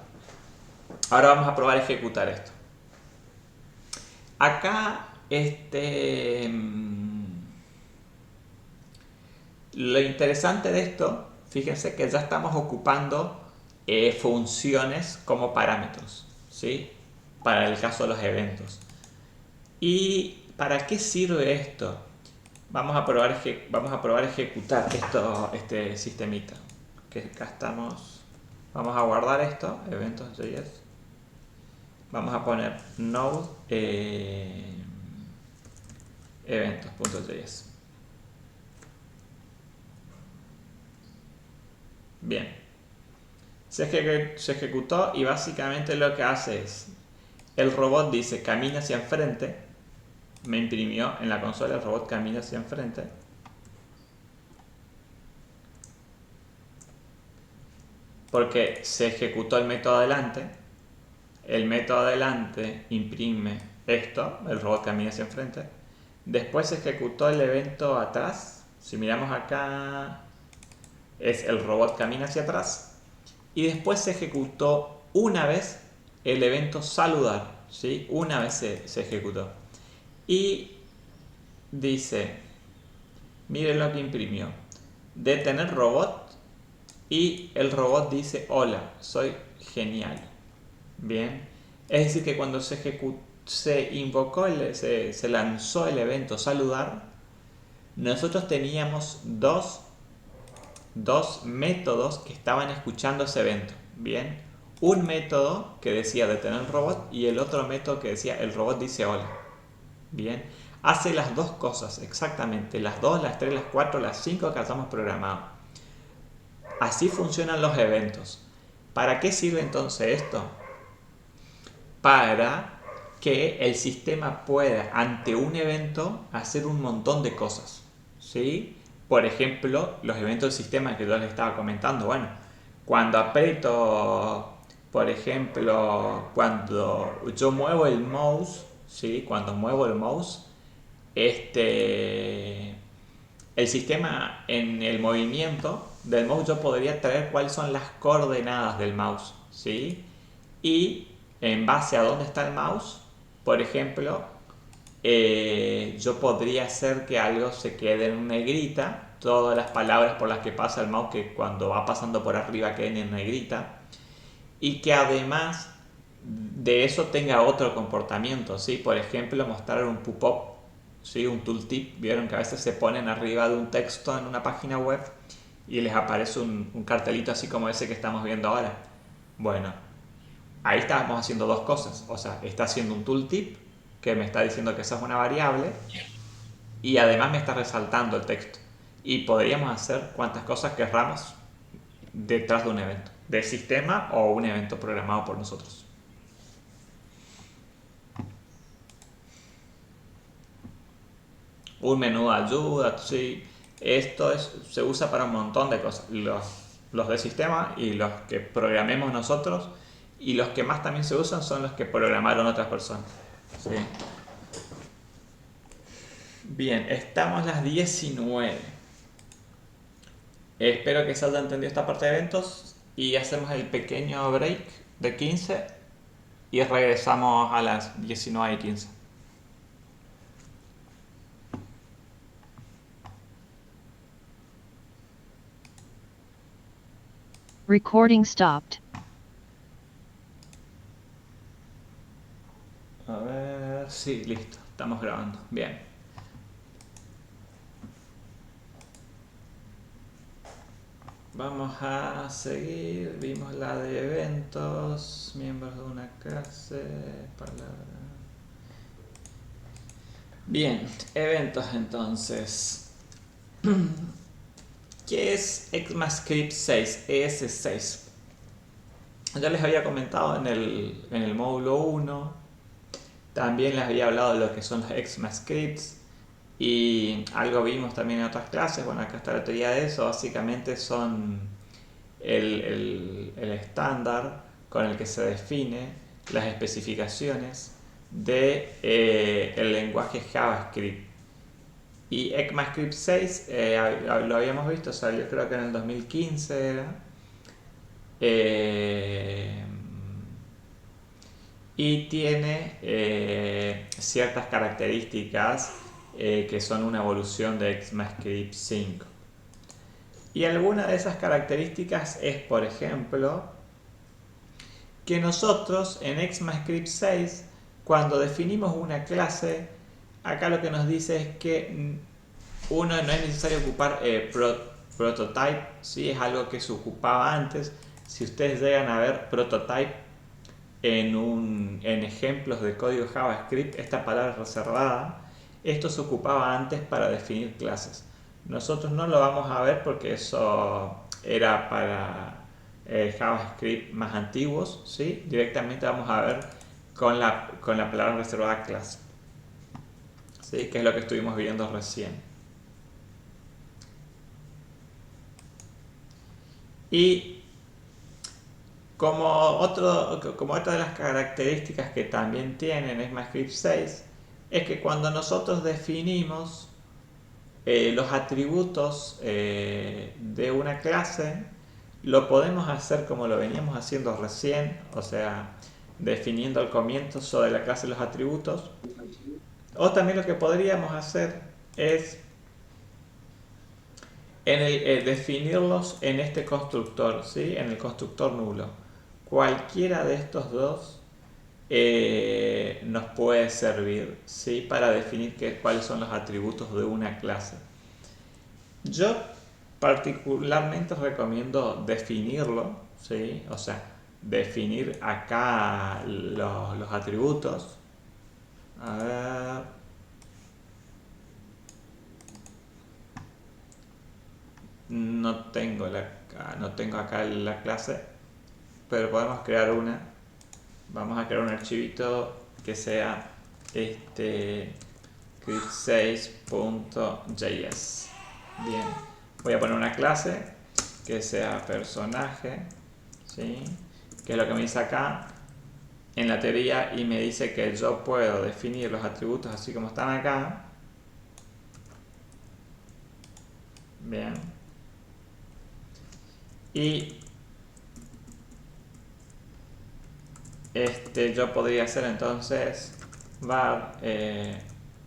Ahora vamos a probar a ejecutar esto. Acá, lo interesante de esto, fíjense que ya estamos ocupando funciones como parámetros, ¿sí? Para el caso de los eventos. ¿Y para qué sirve esto? Vamos a probar a ejecutar este sistemita. Que acá estamos. Vamos a guardar esto, eventos.js. Vamos a poner node eventos.js. Bien. Se ejecutó y básicamente lo que hace es, el robot dice camina hacia enfrente, me imprimió en la consola el robot camina hacia enfrente. Porque se ejecutó el método adelante, el método adelante imprime esto, el robot camina hacia enfrente. Después se ejecutó el evento atrás, si miramos acá es el robot camina hacia atrás. Y después se ejecutó una vez el evento saludar, ¿sí? Una vez se ejecutó. Y dice, miren lo que imprimió, detener robot, y el robot dice, hola, soy genial. Bien, es decir que cuando se invocó, se lanzó el evento saludar, nosotros teníamos dos métodos que estaban escuchando ese evento. Bien, un método que decía detener el robot y el otro método que decía el robot dice hola. Bien, hace las dos cosas exactamente, las 2, las 3, las 4, las 5 que hayamos programado. Así funcionan los eventos. ¿Para qué sirve entonces esto? Para que el sistema pueda ante un evento hacer un montón de cosas, ¿sí? Por ejemplo, los eventos del sistema que yo les estaba comentando. Bueno, cuando aprieto, por ejemplo, cuando yo muevo el mouse, ¿sí? Cuando muevo el mouse, el sistema en el movimiento del mouse yo podría traer cuáles son las coordenadas del mouse, ¿sí? Y en base a dónde está el mouse, por ejemplo, yo podría hacer que algo se quede en negrita, todas las palabras por las que pasa el mouse que cuando va pasando por arriba queden en negrita, y que además de eso tenga otro comportamiento, ¿sí? Por ejemplo, mostrar un pop-up, ¿sí? Un tooltip. Vieron que a veces se ponen arriba de un texto en una página web y les aparece un cartelito así como ese que estamos viendo ahora. Bueno, ahí estamos haciendo dos cosas. O sea, está haciendo un tooltip que me está diciendo que esa es una variable y además me está resaltando el texto. Y podríamos hacer cuantas cosas querramos detrás de un evento, de sistema o un evento programado por nosotros. Un menú de ayuda, sí. Esto se usa para un montón de cosas. Los de sistema y los que programemos nosotros, y los que más también se usan son los que programaron otras personas. ¿Sí? Bien, estamos las 19. Espero que se haya entendido esta parte de eventos y hacemos el pequeño break de 15 y regresamos a las 19:15. Recording stopped. A ver, sí, listo, estamos grabando. Bien. Vamos a seguir. Vimos la de eventos, miembros de una clase, palabra. Bien, eventos entonces. ¿Qué es ECMAScript 6? ES6. Ya les había comentado en el módulo 1, también les había hablado de lo que son los ECMAScripts y algo vimos también en otras clases. Bueno, acá está la teoría de eso. Básicamente son el estándar con el que se define las especificaciones de el lenguaje JavaScript. Y ECMAScript 6 lo habíamos visto, salió creo que en el 2015 era. Y tiene ciertas características que son una evolución de ECMAScript 5. Y alguna de esas características es, por ejemplo, que nosotros en ECMAScript 6, cuando definimos una clase, acá lo que nos dice es que uno, no es necesario ocupar prototype, ¿sí? Es algo que se ocupaba antes. Si ustedes llegan a ver prototype en ejemplos de código JavaScript, esta palabra reservada, esto se ocupaba antes para definir clases. Nosotros no lo vamos a ver porque eso era para JavaScript más antiguos, ¿sí? Directamente vamos a ver con la palabra reservada clase, ¿sí? Que es lo que estuvimos viendo recién. Y como otra de las características que también tiene ECMAScript 6 es que cuando nosotros definimos los atributos de una clase, lo podemos hacer como lo veníamos haciendo recién, o sea, definiendo al comienzo de la clase los atributos. O también lo que podríamos hacer es definirlos en este constructor, ¿sí? En el constructor nulo. Cualquiera de estos dos nos puede servir, ¿sí? Para definir cuáles son los atributos de una clase. Yo particularmente recomiendo definirlo, ¿sí? O sea, definir acá los atributos. A ver. No tengo acá la clase, pero podemos crear una. Vamos a crear un archivito que sea script6.js. Bien, voy a poner una clase que sea personaje, ¿sí? Que es lo que me dice acá en la teoría, y me dice que yo puedo definir los atributos así como están acá. Bien. Y yo podría hacer entonces var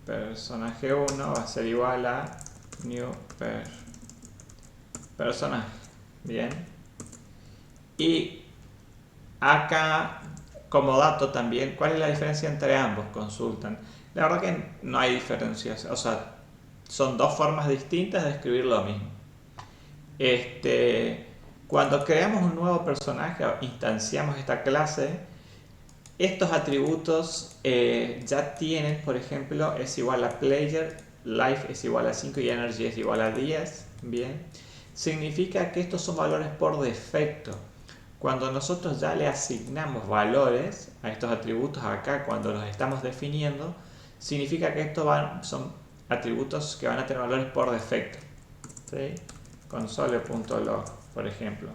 personaje 1 va a ser igual a new personaje. Bien. Y acá como dato también, ¿cuál es la diferencia entre ambos? Consultan. La verdad que no hay diferencias, o sea, son dos formas distintas de escribir lo mismo. Cuando creamos un nuevo personaje o instanciamos esta clase, estos atributos ya tienen, por ejemplo, es igual a player, life es igual a 5 y energy es igual a 10. Bien, significa que estos son valores por defecto. Cuando nosotros ya le asignamos valores a estos atributos acá, cuando los estamos definiendo, significa que estos son atributos que van a tener valores por defecto, ¿sí? Console.log, por ejemplo,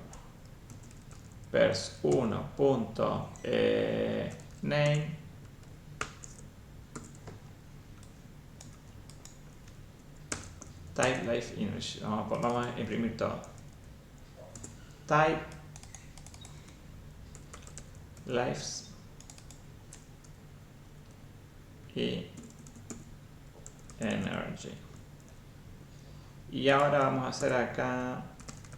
pers1.name type life image. Vamos a imprimir todo. Type lives y energy. Y ahora vamos a hacer acá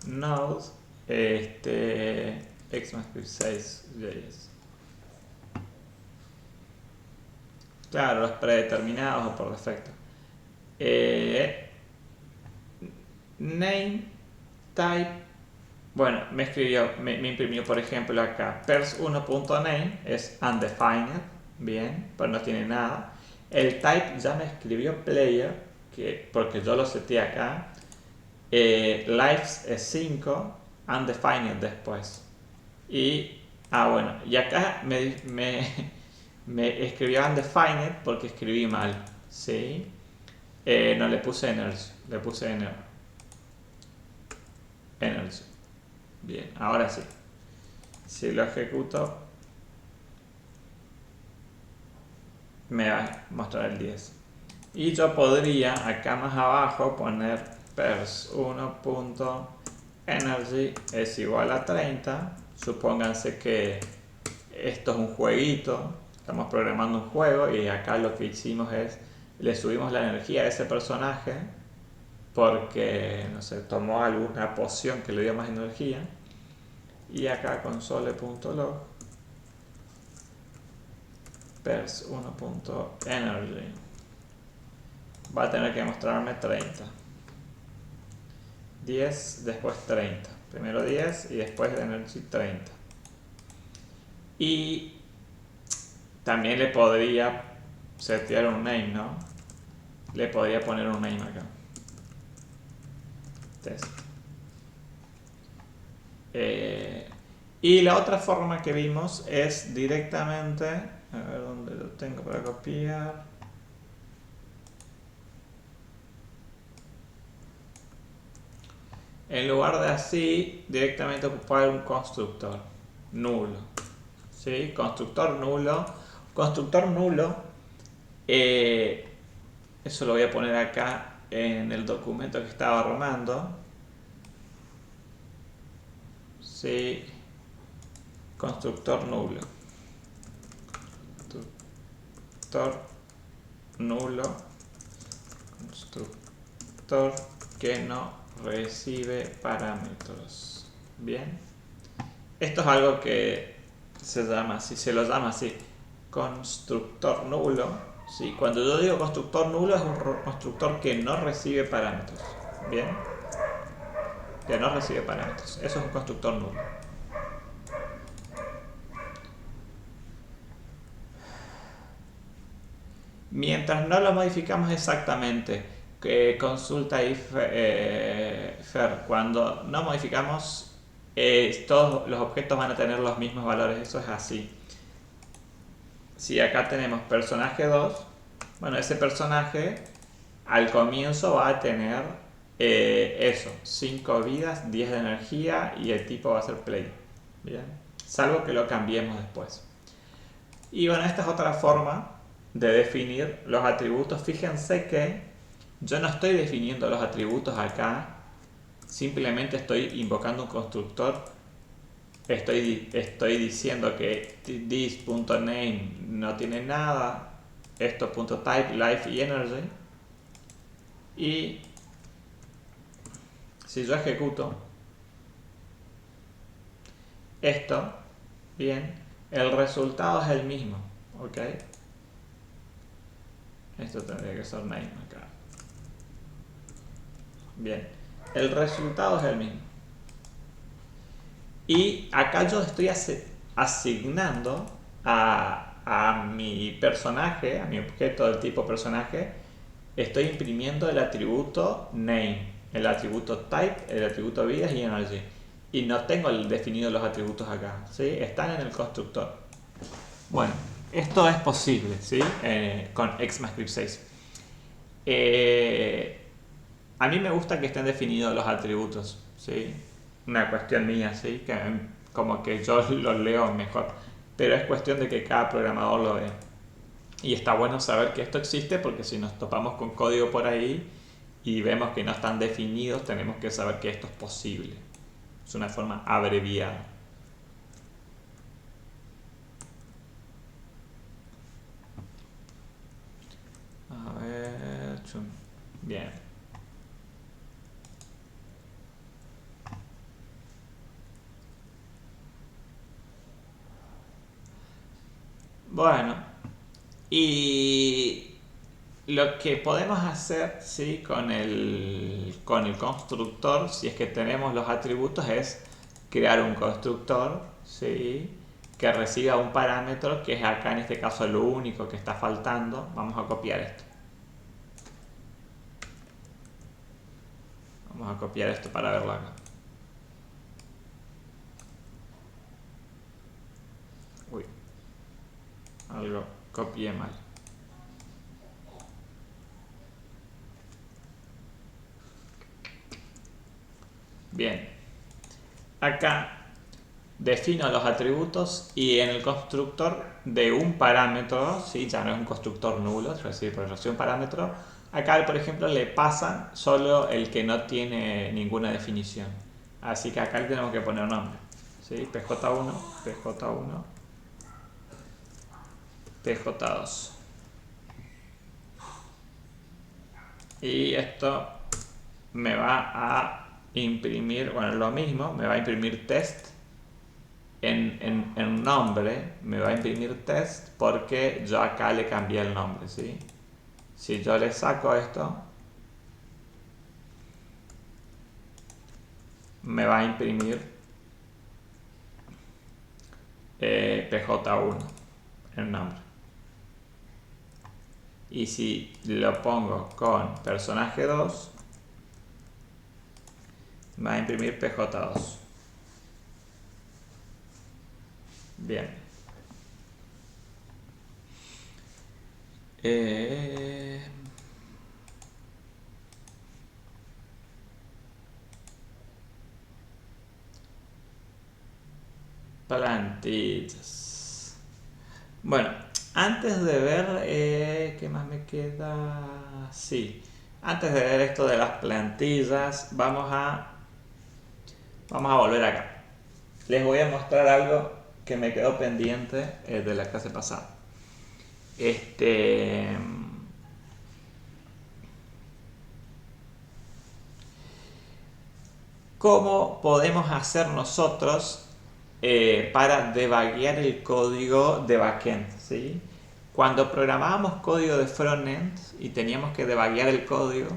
node ECMAScript 6.js. Claro, los predeterminados o por defecto. Name type. Bueno, me imprimió por ejemplo acá pers1.name es undefined, bien, pero no tiene nada. El type ya me escribió player, porque yo lo seteé acá. Lives es 5, undefined después. Y Ah, bueno, y acá me escribió undefined porque escribí mal, ¿sí? No le puse energy, le puse energy. Bien, ahora sí. Si lo ejecuto, me va a mostrar el 10. Y yo podría acá más abajo poner pers1.energy es igual a 30. Supónganse que esto es un jueguito, estamos programando un juego y acá lo que hicimos es le subimos la energía a ese personaje porque, no sé, tomó alguna poción que le dio más energía. Y acá console.log pers1.energy va a tener que mostrarme 30. 10, después 30. Primero 10 y después energy 30. Y también le podría setear un name, ¿no? Le podría poner un name acá. Test. Y la otra forma que vimos es directamente, a ver dónde lo tengo para copiar. En lugar de así, directamente ocupar un constructor nulo. ¿Sí? Constructor nulo. Constructor nulo. Eso lo voy a poner acá en el documento que estaba armando. ¿Sí? Constructor nulo. Constructor nulo. Constructor que no recibe parámetros. Bien. Esto es algo que se llama así, se lo llama así, constructor nulo. ¿Sí? Cuando yo digo constructor nulo es un constructor que no recibe parámetros. Bien. Que no recibe parámetros. Eso es un constructor nulo. Mientras no lo modificamos exactamente, que consulta if fer, cuando no modificamos, todos los objetos van a tener los mismos valores, eso es así. Si acá tenemos personaje 2, bueno, ese personaje al comienzo va a tener eso, 5 vidas, 10 de energía y el tipo va a ser play. Bien, salvo que lo cambiemos después. Y bueno, esta es otra forma de definir los atributos. Fíjense que yo no estoy definiendo los atributos acá, simplemente estoy invocando un constructor. Estoy diciendo que this.name no tiene nada, esto.type, life y energy. Y si yo ejecuto esto, bien, el resultado es el mismo, ¿ok? Esto tendría que ser name acá. Bien, el resultado es el mismo. Y acá yo estoy asignando a mi personaje, a mi objeto del tipo personaje, estoy imprimiendo el atributo name, el atributo type, el atributo vidas y energy. Y no tengo definido los atributos acá, ¿sí? Están en el constructor. Bueno, esto es posible, ¿sí? Con ECMAScript 6. A mí me gusta que estén definidos los atributos, ¿sí? Una cuestión mía, ¿sí? Que como que yo los leo mejor. Pero es cuestión de que cada programador lo vea. Y está bueno saber que esto existe porque si nos topamos con código por ahí y vemos que no están definidos, tenemos que saber que esto es posible. Es una forma abreviada. A ver, bien. Bueno, y lo que podemos hacer, ¿sí? con el constructor, si es que tenemos los atributos, es crear un constructor, ¿sí? que reciba un parámetro, que es acá en este caso lo único que está faltando. Vamos a copiar esto. Vamos a copiar esto para verlo acá. Uy, algo copié mal. Bien, acá defino los atributos y en el constructor de un parámetro, ¿sí? Ya no es un constructor nulo, es decir, por un parámetro, acá por ejemplo le pasan solo el que no tiene ninguna definición. Así que acá le tenemos que poner nombre, ¿sí? PJ1, PJ1, PJ2. Y esto me va a imprimir, bueno, lo mismo, me va a imprimir test. En nombre me va a imprimir test porque yo acá le cambié el nombre, ¿sí? Si yo le saco esto, me va a imprimir PJ1 en nombre. Y si lo pongo con personaje 2, me va a imprimir PJ2. Bien. Plantillas. Bueno, antes de ver, ¿qué más me queda? Sí, antes de ver esto de las plantillas, vamos a volver acá. Les voy a mostrar algo que me quedó pendiente de la clase pasada. ¿Cómo podemos hacer nosotros para debuguear el código de backend? ¿Sí? Cuando programábamos código de frontend y teníamos que debuguear el código,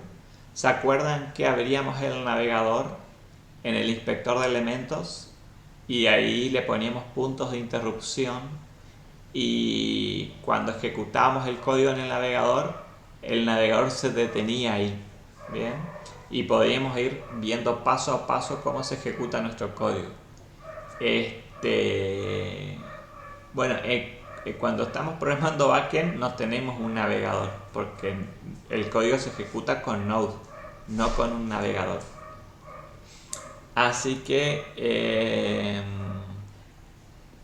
¿se acuerdan que abríamos el navegador en el inspector de elementos y ahí le poníamos puntos de interrupción y cuando ejecutábamos el código en el navegador se detenía ahí? ¿Bien? Y podíamos ir viendo paso a paso cómo se ejecuta nuestro código. Bueno, cuando estamos programando backend no tenemos un navegador porque el código se ejecuta con Node, no con un navegador. Así que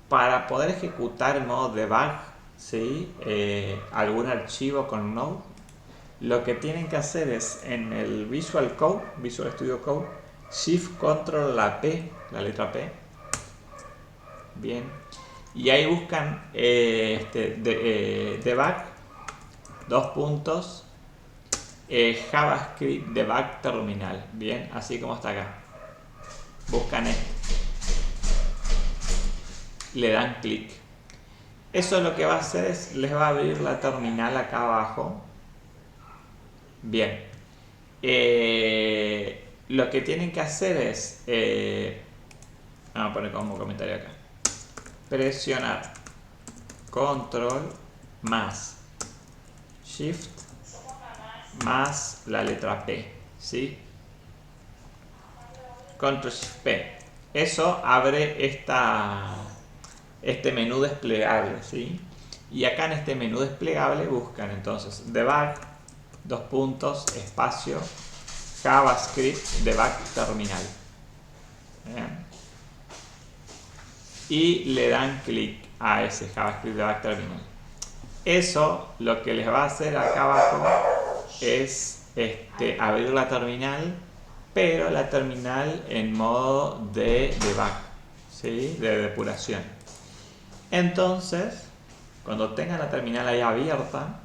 para poder ejecutar en modo debug, ¿sí? Algún archivo con Node, lo que tienen que hacer es en el Visual Studio Code, Shift Control la P, la letra P. Bien. Y ahí buscan debug, dos puntos, JavaScript debug terminal. Bien, así como está acá. Buscan esto. Le dan clic. Eso lo que va a hacer es, les va a abrir la terminal acá abajo. Bien. Lo que tienen que hacer es, vamos a poner como comentario acá, presionar control más shift más la letra P, ¿sí? Control shift P. Eso abre este menú desplegable, ¿sí? Y acá en este menú desplegable buscan entonces debug, dos puntos, espacio, JavaScript debug terminal. Bien. Y le dan clic a ese JavaScript debug terminal. Eso lo que les va a hacer acá abajo es abrir la terminal, pero la terminal en modo de debug, ¿sí? De depuración. Entonces, cuando tengan la terminal ahí abierta,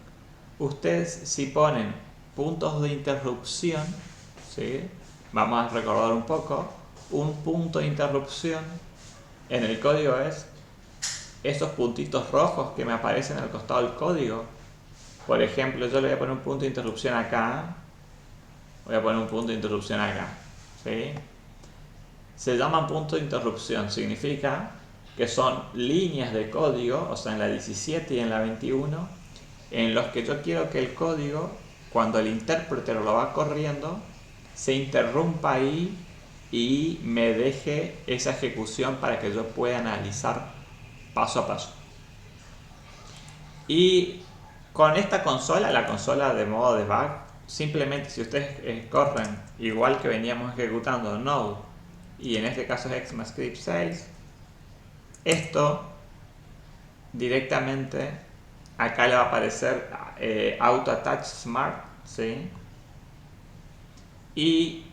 ustedes si ponen puntos de interrupción, ¿sí? Vamos a recordar un poco, un punto de interrupción en el código es esos puntitos rojos que me aparecen al costado del código. Por ejemplo, yo le voy a poner un punto de interrupción acá, voy a poner un punto de interrupción acá, ¿sí? Se llaman puntos de interrupción, significa que son líneas de código, o sea, en la 17 y en la 21, en los que yo quiero que el código, cuando el intérprete lo va corriendo, se interrumpa ahí y me deje esa ejecución para que yo pueda analizar paso a paso. Y con esta consola, la consola de modo debug, simplemente si ustedes corren igual que veníamos ejecutando Node, y en este caso es ECMAScript 6, esto directamente acá le va a aparecer Auto Attach Smart, ¿sí? Y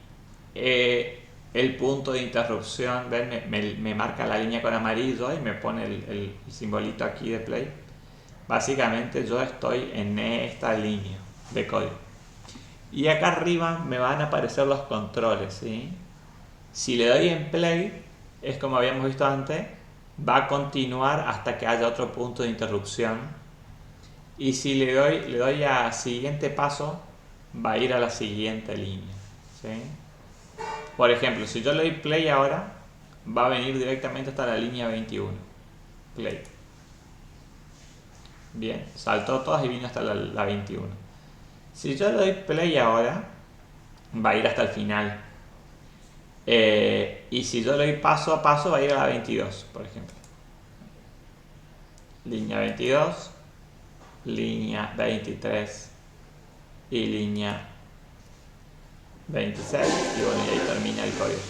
el punto de interrupción, ¿ven? Me marca la línea con amarillo y me pone el simbolito aquí de play. Básicamente yo estoy en esta línea de código. Y acá arriba me van a aparecer los controles, ¿sí? Si le doy en play, es como habíamos visto antes, va a continuar hasta que haya otro punto de interrupción. Y si le doy a siguiente paso, va a ir a la siguiente línea, ¿sí? Por ejemplo, si yo le doy play ahora, va a venir directamente hasta la línea 21. Play. Bien, saltó todas y vino hasta la 21. Si yo le doy play ahora, va a ir hasta el final. Y si yo le doy paso a paso, va a ir a la 22, por ejemplo. Línea 22, línea 23 y línea 26. Y bueno, y ahí termina el código.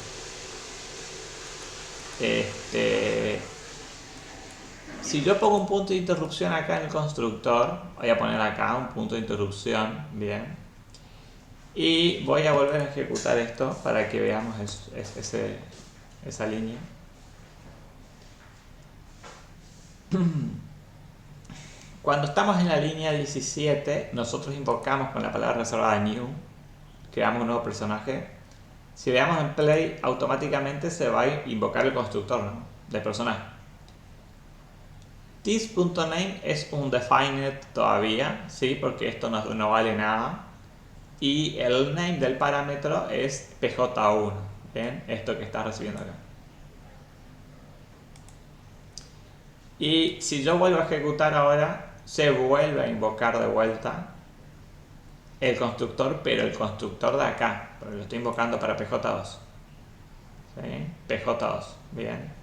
Si yo pongo un punto de interrupción acá en el constructor, voy a poner acá un punto de interrupción, bien. Y voy a volver a ejecutar esto para que veamos esa línea. Cuando estamos en la línea 17, nosotros invocamos con la palabra reservada new, creamos un nuevo personaje. Si le damos en play, automáticamente se va a invocar el constructor, ¿no?, del personaje. This.name es un defined todavía, ¿sí? Porque esto no vale nada. Y el name del parámetro es pj1, ¿bien? Esto que estás recibiendo acá. Y si yo vuelvo a ejecutar ahora, se vuelve a invocar de vuelta el constructor, pero el constructor de acá, porque lo estoy invocando para pj2. ¿Sí? pj2, bien.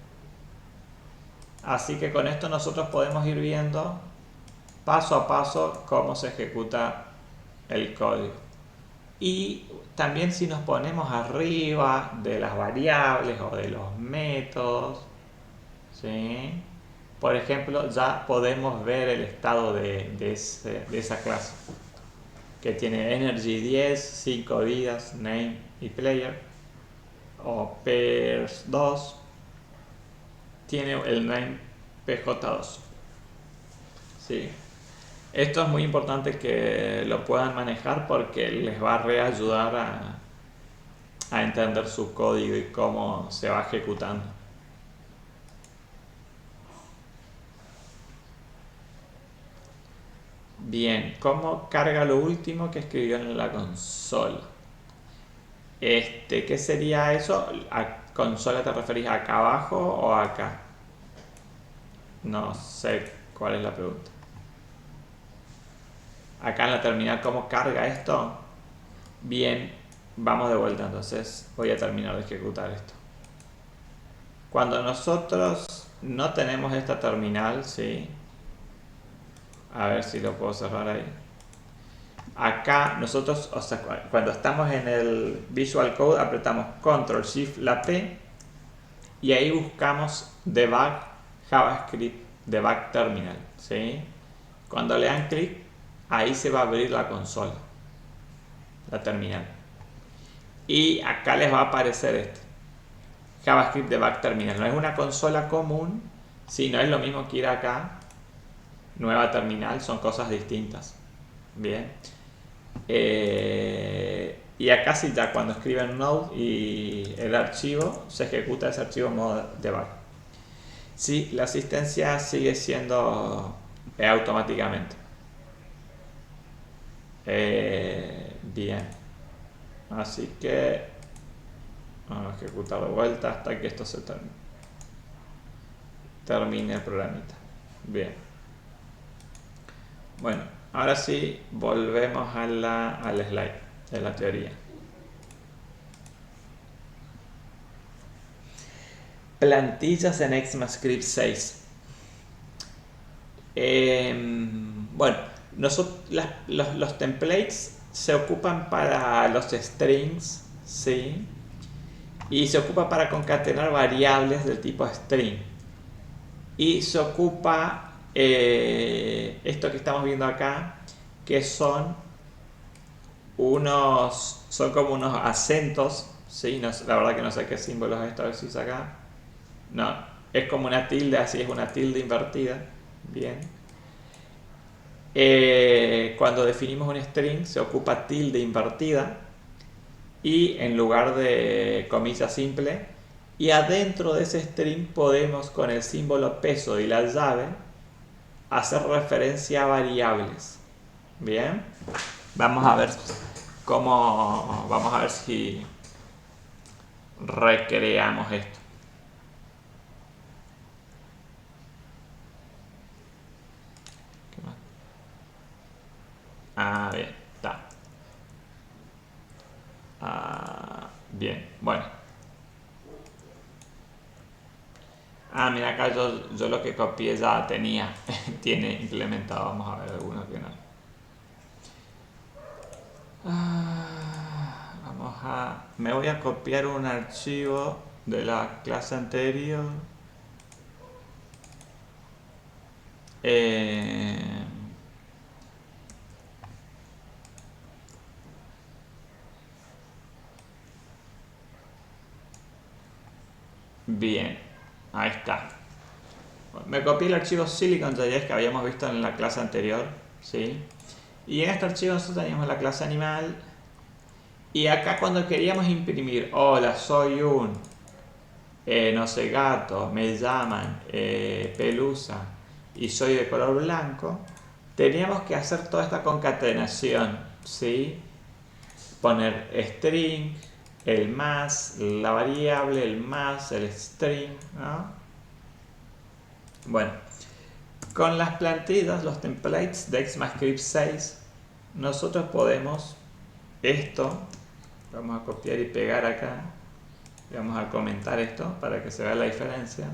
Así que con esto nosotros podemos ir viendo paso a paso cómo se ejecuta el código. Y también si nos ponemos arriba de las variables o de los métodos, ¿sí?, por ejemplo, ya podemos ver el estado de esa clase, que tiene energy 10, 5 vidas, name y player, o pairs 2, tiene el name pj2. ¿Sí? Esto es muy importante que lo puedan manejar porque les va a reayudar a entender su código y cómo se va ejecutando. Bien, ¿cómo carga lo último que escribió en la consola? ¿Qué sería eso? ¿A consola te referís acá abajo o acá? No sé cuál es la pregunta. Acá en la terminal, ¿cómo carga esto? Bien, vamos de vuelta entonces. Voy a terminar de ejecutar esto. Cuando nosotros no tenemos esta terminal, ¿sí? A ver si lo puedo cerrar ahí. Acá nosotros, o sea, cuando estamos en el Visual Code, apretamos Control Shift la P y ahí buscamos Debug JavaScript Debug Terminal, ¿sí? Cuando le dan clic, ahí se va a abrir la consola, la terminal. Y acá les va a aparecer JavaScript Debug Terminal. No es una consola común, sino es lo mismo que ir acá, nueva terminal, son cosas distintas. Bien. Y acá sí, ya cuando escriben Node y el archivo, se ejecuta ese archivo en modo debug. Sí, la asistencia sigue siendo automáticamente. Bien. Así que vamos a ejecutar de vuelta hasta que esto se termine el programita. Bien. Bueno, ahora sí volvemos al slide de la teoría. Plantillas en ECMAScript 6. Bueno, los templates se ocupan para los strings, ¿sí? Y se ocupa para concatenar variables del tipo string. Y se ocupa esto que estamos viendo acá, que son como unos acentos, ¿sí? La verdad que no sé qué símbolo es esto, a ver si es acá. No, es como una tilde, así es una tilde invertida. Bien. Cuando definimos un string se ocupa tilde invertida y en lugar de comilla simple, y adentro de ese string podemos con el símbolo peso y la llave hacer referencia a variables. Bien, vamos a ver vamos a ver si recreamos esto. ¿Qué más? Ah, bien, está. Bien, bueno. Mira, acá yo lo que copié ya tiene implementado. Vamos a ver alguno que no. Me voy a copiar un archivo de la clase anterior. Bien, ahí está. Me copié el archivo Silicon.js que habíamos visto en la clase anterior, ¿sí? Y en este archivo nosotros teníamos la clase animal. Y acá cuando queríamos imprimir, hola, soy un, no sé, gato, me llaman Pelusa y soy de color blanco, teníamos que hacer toda esta concatenación, ¿sí? Poner string, el más, la variable, el más, el string, ¿no? Bueno, con las plantillas, los templates de ECMAScript 6, nosotros podemos esto, vamos a copiar y pegar acá, y vamos a comentar esto para que se vea la diferencia.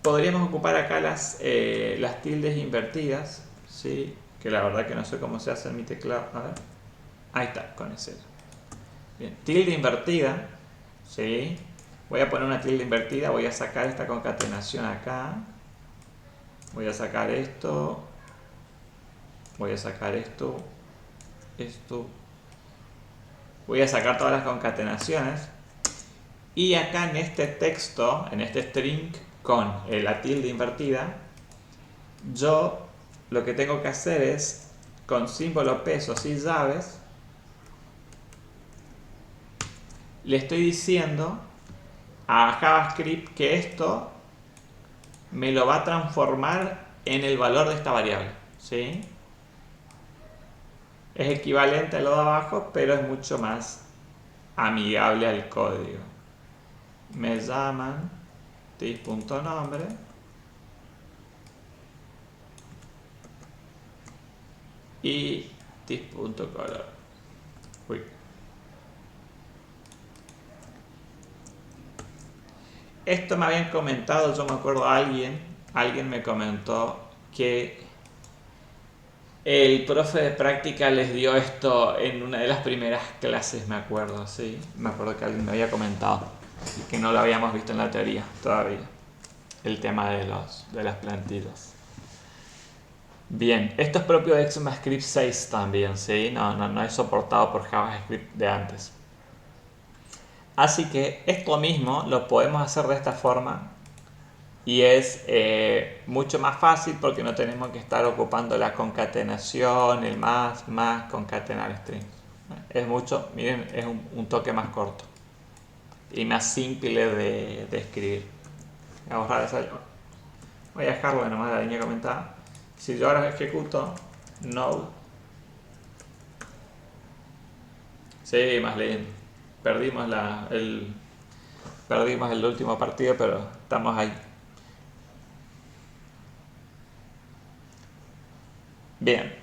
Podríamos ocupar acá las tildes invertidas, ¿sí? Que la verdad que no sé cómo se hace en mi teclado. A ver. Ahí está, con ese. Bien, tilde invertida, ¿sí? Voy a poner una tilde invertida, voy a sacar esta concatenación acá, voy a sacar esto, voy a sacar esto, voy a sacar todas las concatenaciones y acá en este texto, en este string con la tilde invertida, yo lo que tengo que hacer es con símbolo pesos y llaves le estoy diciendo a JavaScript que esto me lo va a transformar en el valor de esta variable, ¿sí? Es equivalente a lo de abajo, pero es mucho más amigable al código. Me llaman tis.nombre y tis.color. Uy. Esto me habían comentado, yo me acuerdo alguien me comentó que el profe de práctica les dio esto en una de las primeras clases, me acuerdo, sí. Me acuerdo que alguien me había comentado que no lo habíamos visto en la teoría todavía, el tema de las plantillas. Bien, esto es propio de ECMAScript 6 también, ¿sí? No es soportado por JavaScript de antes. Así que esto mismo lo podemos hacer de esta forma y es mucho más fácil porque no tenemos que estar ocupando la concatenación, el más, concatenar strings. Es mucho, miren, es un toque más corto y más simple de escribir. Voy a borrar esa. Voy a dejarlo nomás la línea comentada. Si yo ahora ejecuto node, sí, más lento. Perdimos el último partido, pero estamos ahí. Bien.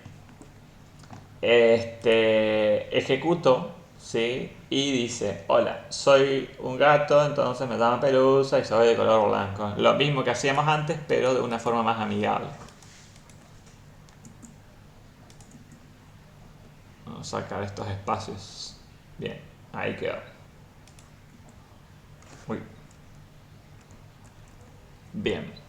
Ejecuto, ¿sí? Y dice, hola, soy un gato, entonces me llamo Pelusa y soy de color blanco. Lo mismo que hacíamos antes, pero de una forma más amigable. Vamos a sacar estos espacios. Bien, ahí quedó. Uy. Bien.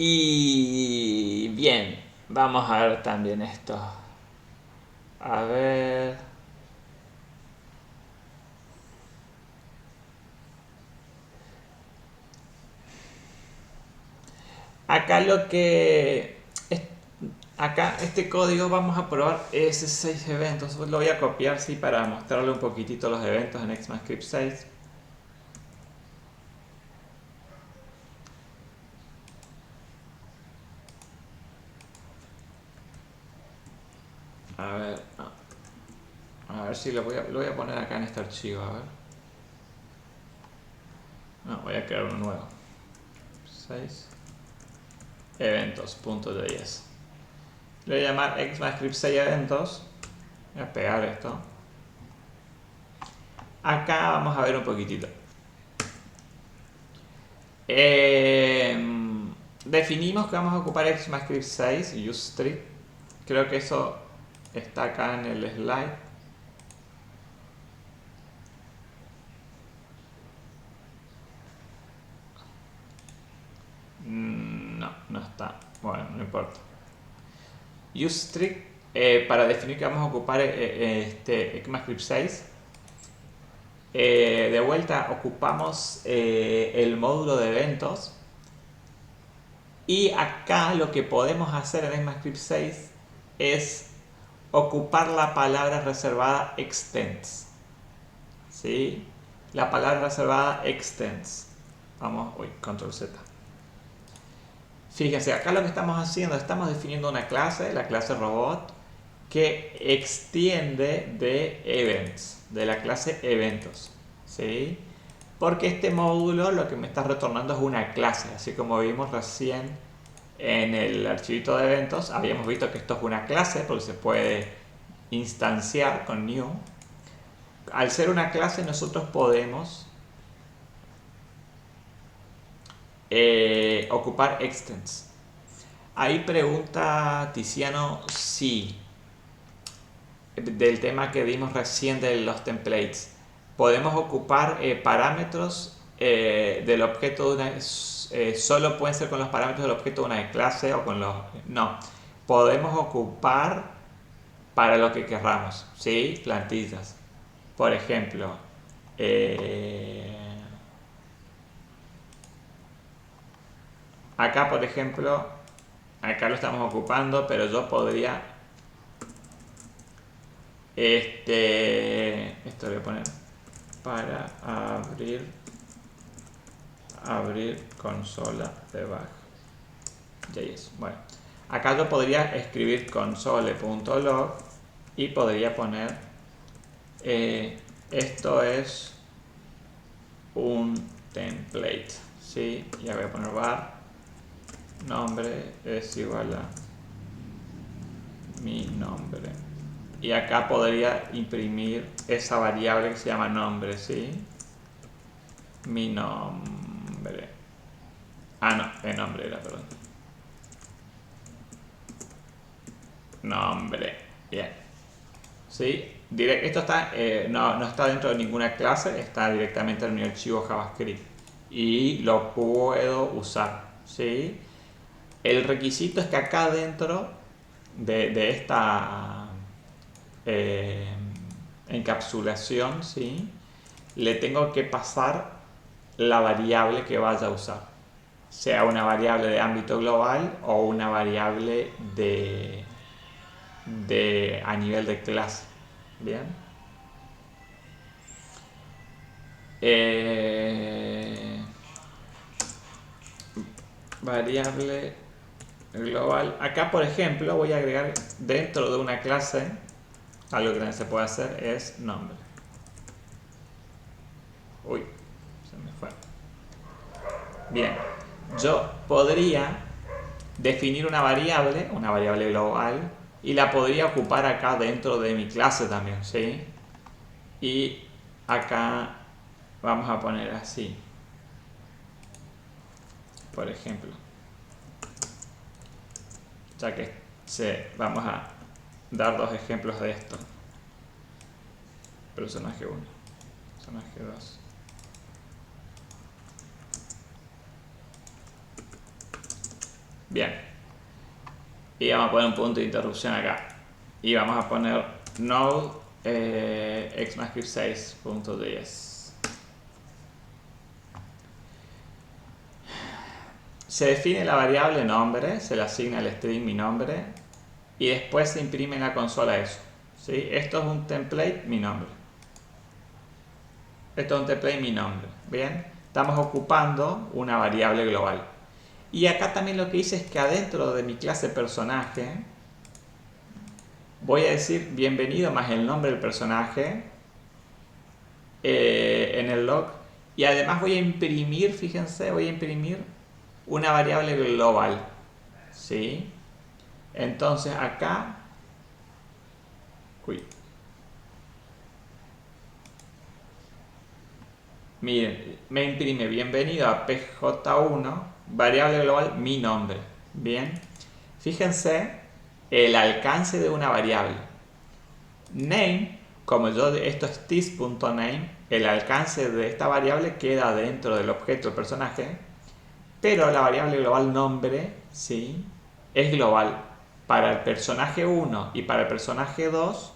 Y bien, vamos a ver también esto. A ver. Acá lo que... Acá este código vamos a probar esos 6 eventos. Lo voy a copiar, sí, para mostrarle un poquitito los eventos en ECMAScript 6. A ver, no. A ver si lo voy a poner acá en este archivo, a ver. No, voy a crear uno nuevo. 6 eventos.js. Le voy a llamar ECMAScript 6 eventos. Voy a pegar esto. Acá vamos a ver un poquitito. Definimos que vamos a ocupar ECMAScript 6 useString. Creo que eso está acá en el slide. No, no está. Bueno, no importa. useString, para definir que vamos a ocupar ECMAScript 6. De vuelta ocupamos el módulo de eventos. Y acá lo que podemos hacer en ECMAScript 6 es ocupar la palabra reservada extends. ¿Sí? La palabra reservada extends. Vamos, control Z. Fíjense, acá lo que estamos haciendo, estamos definiendo una clase, la clase robot, que extiende de events, de la clase eventos. ¿Sí? Porque este módulo lo que me está retornando es una clase, así como vimos recién en el archivito de eventos. Habíamos visto que esto es una clase porque se puede instanciar con new. Al ser una clase nosotros podemos ocupar extends. Ahí pregunta Tiziano si del tema que vimos recién de los templates podemos ocupar parámetros del objeto de una... solo pueden ser con los parámetros del objeto de una clase o con los... No, podemos ocupar para lo que querramos, ¿sí? Plantillas. Por ejemplo, acá por ejemplo, acá lo estamos ocupando, pero yo podría... esto lo voy a poner para abrir consola debug.js. Bueno, acá yo podría escribir console.log y podría poner esto es un template, ¿sí? Ya voy a poner var nombre es igual a mi nombre. Y acá podría imprimir esa variable que se llama nombre, ¿sí? Mi nombre. Ah, no, el nombre era, perdón. Nombre. Bien. ¿Sí? Esto está, no está dentro de ninguna clase, está directamente en mi archivo JavaScript. Y lo puedo usar, ¿sí? El requisito es que acá dentro de esta encapsulación, ¿sí? Le tengo que pasar la variable que vaya a usar, sea una variable de ámbito global o una variable a nivel de clase. Bien, variable global. Acá por ejemplo voy a agregar dentro de una clase, algo que también se puede hacer es nombre. Uy, se me fue. Bien, yo podría definir una variable global y la podría ocupar acá dentro de mi clase también, ¿sí? y acá vamos a poner así, por ejemplo, ya que vamos a dar dos ejemplos de esto. Personaje 1, personaje 2. Bien, y vamos a poner un punto de interrupción acá y vamos a poner node ECMAScript 6.10. Se define la variable nombre, se le asigna el string mi nombre y después se imprime en la consola eso, ¿sí? Esto es un template mi nombre. Esto es un template mi nombre. Bien, estamos ocupando una variable global. Y acá también lo que hice es que adentro de mi clase personaje voy a decir bienvenido más el nombre del personaje en el log. Y además voy a imprimir, fíjense, voy a imprimir una variable global, ¿sí? Entonces acá, miren, me imprime bienvenido a PJ1, variable global mi nombre. Bien, fíjense el alcance de una variable. Name, como esto es this.name, el alcance de esta variable queda dentro del objeto del personaje, pero la variable global nombre, ¿sí?, es global. Para el personaje 1 y para el personaje 2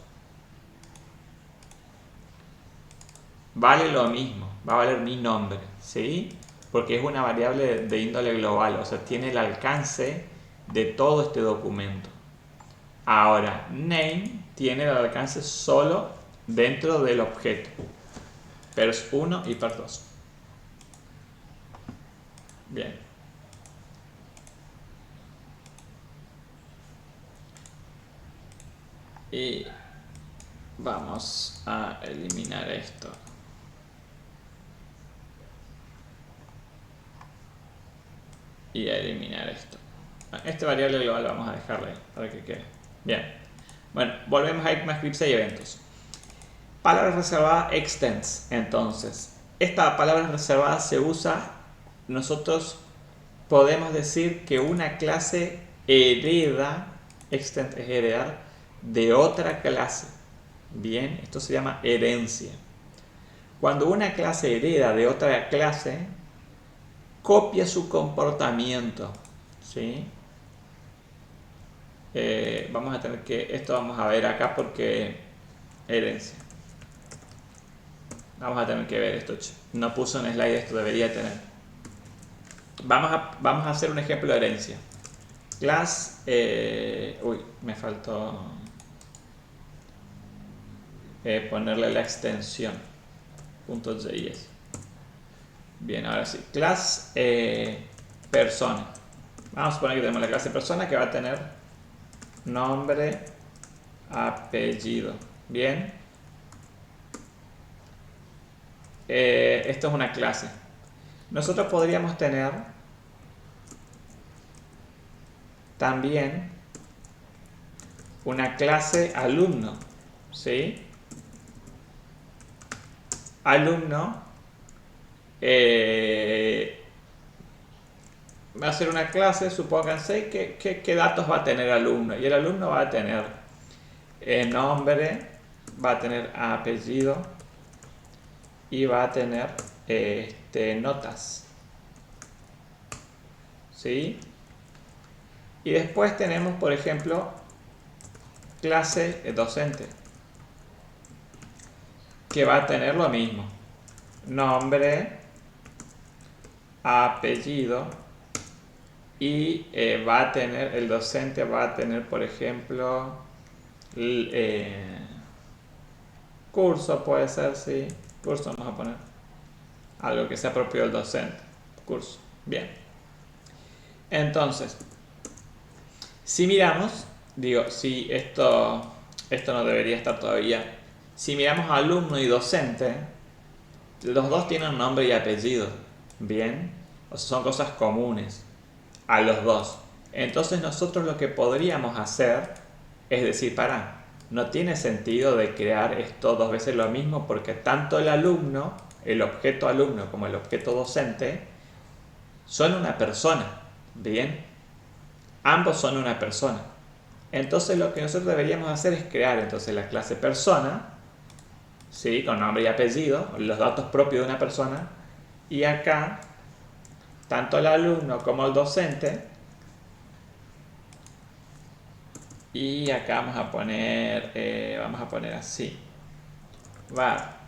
vale lo mismo, va a valer mi nombre, ¿sí? Porque es una variable de índole global, o sea, tiene el alcance de todo este documento. Ahora, name tiene el alcance solo dentro del objeto. pers1 y pers2. Bien. Y vamos a eliminar esto. Y a eliminar esto. Este variable global vamos a dejarlo ahí para que quede. Bien. Bueno, volvemos a ECMAScript 6 eventos. Palabras reservadas extends. Entonces, esta palabra reservada se usa. Nosotros podemos decir que una clase hereda, extend es heredar, de otra clase. Bien, esto se llama herencia. Cuando una clase hereda de otra clase, copia su comportamiento, ¿sí? Vamos a tener que, esto vamos a ver acá porque herencia. Vamos a tener que ver esto. No puso en slide, esto debería tener. Vamos a hacer un ejemplo de herencia. Class, me faltó ponerle la extensión .js. Bien, ahora sí. Class persona. Vamos a suponer que tenemos la clase persona que va a tener nombre, apellido. Bien. Esto es una clase. Nosotros podríamos tener también una clase alumno, ¿sí? Alumno va a ser una clase, supónganse, ¿qué datos va a tener alumno? Y el alumno va a tener nombre, va a tener apellido y va a tener notas, ¿sí? Y después tenemos, por ejemplo, clase docente, que va a tener lo mismo: nombre, apellido y va a tener, el docente va a tener, por ejemplo, curso, puede ser, sí, curso, vamos a poner algo que sea propio del docente, curso. Bien, entonces, si miramos, digo, si esto no debería estar todavía. Si miramos alumno y docente, los dos tienen nombre y apellido. Bien, o sea, son cosas comunes a los dos. Entonces nosotros lo que podríamos hacer es decir, no tiene sentido de crear esto dos veces lo mismo porque tanto el alumno, el objeto alumno como el objeto docente son una persona, ¿bien? Ambos son una persona. Entonces lo que nosotros deberíamos hacer es crear entonces la clase persona, ¿sí? Con nombre y apellido, los datos propios de una persona, y acá tanto el alumno como el docente, y acá vamos a poner así, var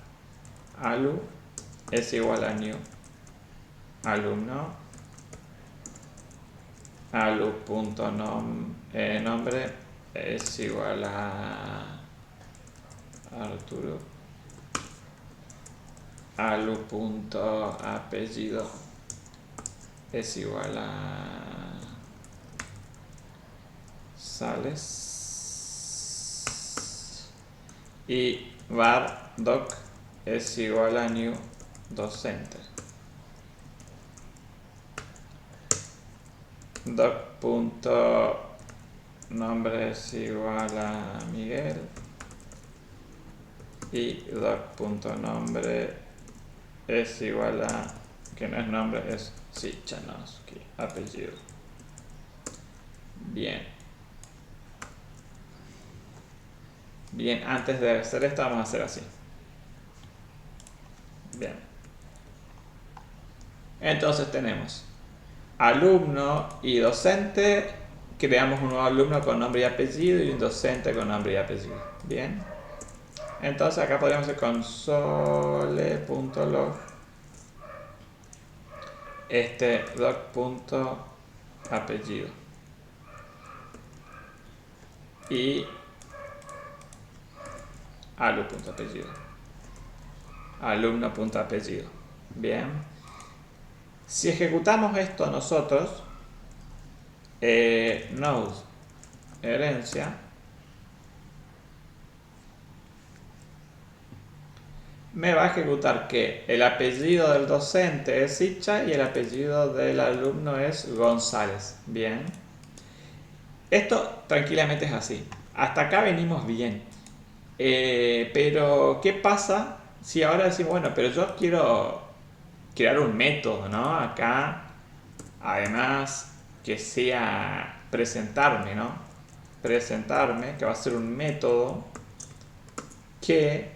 alu es igual a new alumno alu.nombre es igual a Arturo, alu.apellido es igual a Sales, y var doc es igual a new docente, doc.nombre es igual a Miguel y doc.nombre es igual a, que no es nombre, es Sichanowski, apellido. Bien, antes de hacer esto vamos a hacer así. Bien. Entonces tenemos alumno y docente. Creamos un nuevo alumno con nombre y apellido y un docente con nombre y apellido. Bien. Entonces acá podríamos hacer console.log doc.apellido y alu.apellido, alumno.apellido. Bien, si ejecutamos esto nosotros, node herencia me va a ejecutar que el apellido del docente es Sicha y el apellido del alumno es González. Bien, esto tranquilamente es así. Hasta acá venimos bien. Pero ¿qué pasa si ahora decimos, bueno, pero yo quiero crear un método, ¿no? Acá, además que sea presentarme, ¿no? Presentarme, que va a ser un método que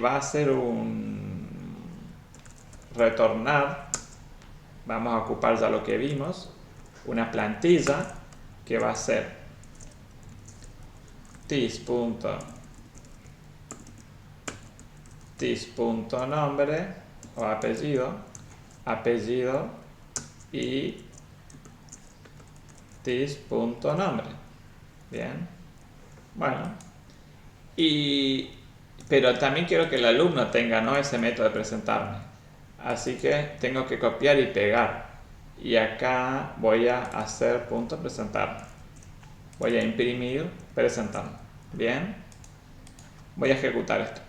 va a ser un retornar, vamos a ocupar ya lo que vimos, una plantilla que va a ser tis.nombre o apellido y tis.nombre. Bien, bueno, pero también quiero que el alumno tenga, ¿no?, ese método de presentarme, así que tengo que copiar y pegar, y acá voy a hacer punto presentarme, voy a imprimir presentarme. Bien, voy a ejecutar esto.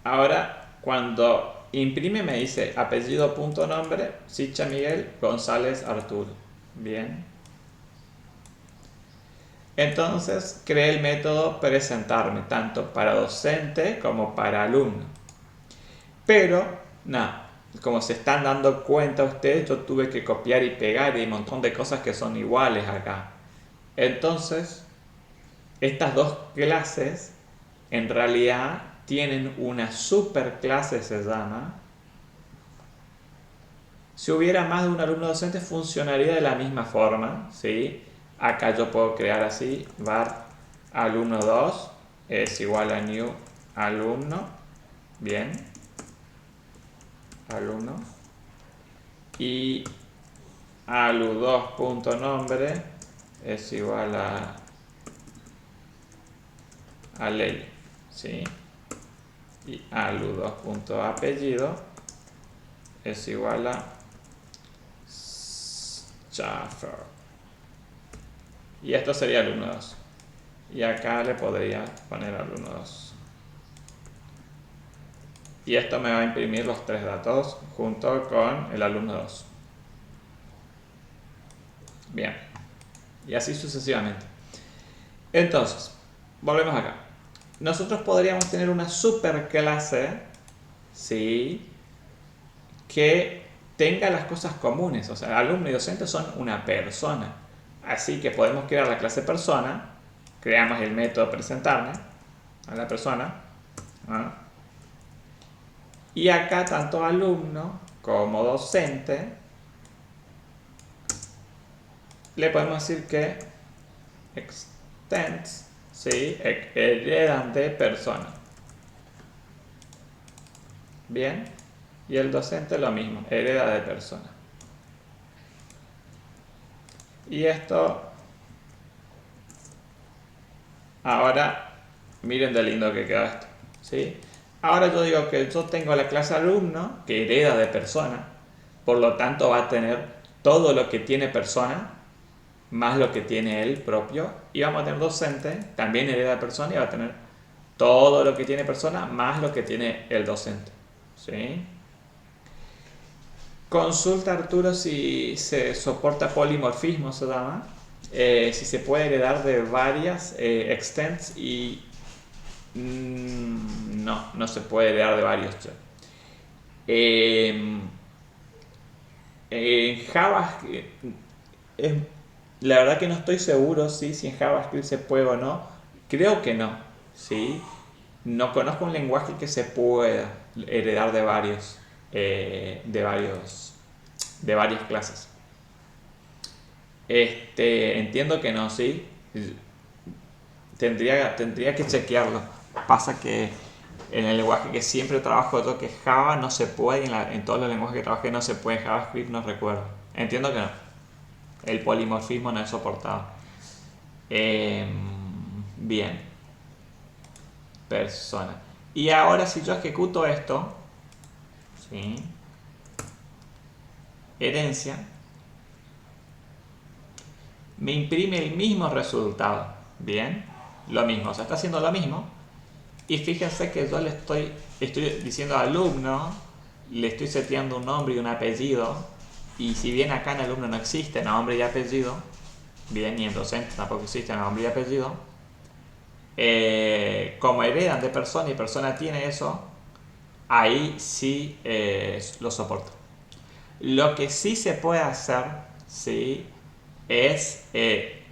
Ahora, cuando imprime me dice apellido.nombre, Sicha Miguel, González Arturo. Bien. Entonces, creé el método presentarme, tanto para docente como para alumno. Pero, nada, como se están dando cuenta ustedes, yo tuve que copiar y pegar y un montón de cosas que son iguales acá. Entonces, estas dos clases en realidad tienen una superclase, se llama. Si hubiera más de un alumno docente funcionaría de la misma forma, ¿sí? Acá yo puedo crear así, var alumno2 es igual a new alumno, bien, alumno, y alu2.nombre es igual a alel, ¿sí? Y alu2.apellido es igual a Schaffer. Y esto sería alumno 2. Y acá le podría poner alumno 2. Y esto me va a imprimir los tres datos junto con el alumno 2. Bien. Y así sucesivamente. Entonces, volvemos acá. Nosotros podríamos tener una superclase, ¿sí?, que tenga las cosas comunes. O sea, alumno y docente son una persona. Así que podemos crear la clase persona. Creamos el método presentarme a la persona, ¿no? Y acá tanto alumno como docente le podemos decir que extends, ¿sí?, heredan de persona. Bien. Y el docente lo mismo, hereda de persona. Y esto, ahora, miren de lindo que queda esto, ¿sí? Ahora yo digo que yo tengo la clase alumno, que hereda de persona, por lo tanto va a tener todo lo que tiene persona, más lo que tiene él propio, y vamos a tener docente, también hereda de persona, y va a tener todo lo que tiene persona, más lo que tiene el docente, ¿sí? Consulta Arturo si se soporta polimorfismo, se llama. Si se puede heredar de varias extents y no se puede heredar de varios. En JavaScript, la verdad que no estoy seguro si en JavaScript se puede o no. Creo que no, ¿sí? No conozco un lenguaje que se pueda heredar de varios, de varias clases. Entiendo que no, sí. Tendría que chequearlo. Pasa que en el lenguaje que siempre trabajo, todo que es Java, no se puede. En todos los lenguajes que trabajé no se puede. En JavaScript no recuerdo. Entiendo que no. El polimorfismo no es soportado. Bien. Persona. Y ahora si yo ejecuto esto, ¿sí?, herencia, me imprime el mismo resultado. Bien, lo mismo, o sea, está haciendo lo mismo. Y fíjense que yo le estoy diciendo alumno, le estoy seteando un nombre y un apellido. Y si bien acá en alumno no existe nombre y apellido, bien, y en docente tampoco existe nombre y apellido, como heredan de persona y persona tiene eso, ahí sí lo soporto. Lo que sí se puede hacer, ¿sí?, es,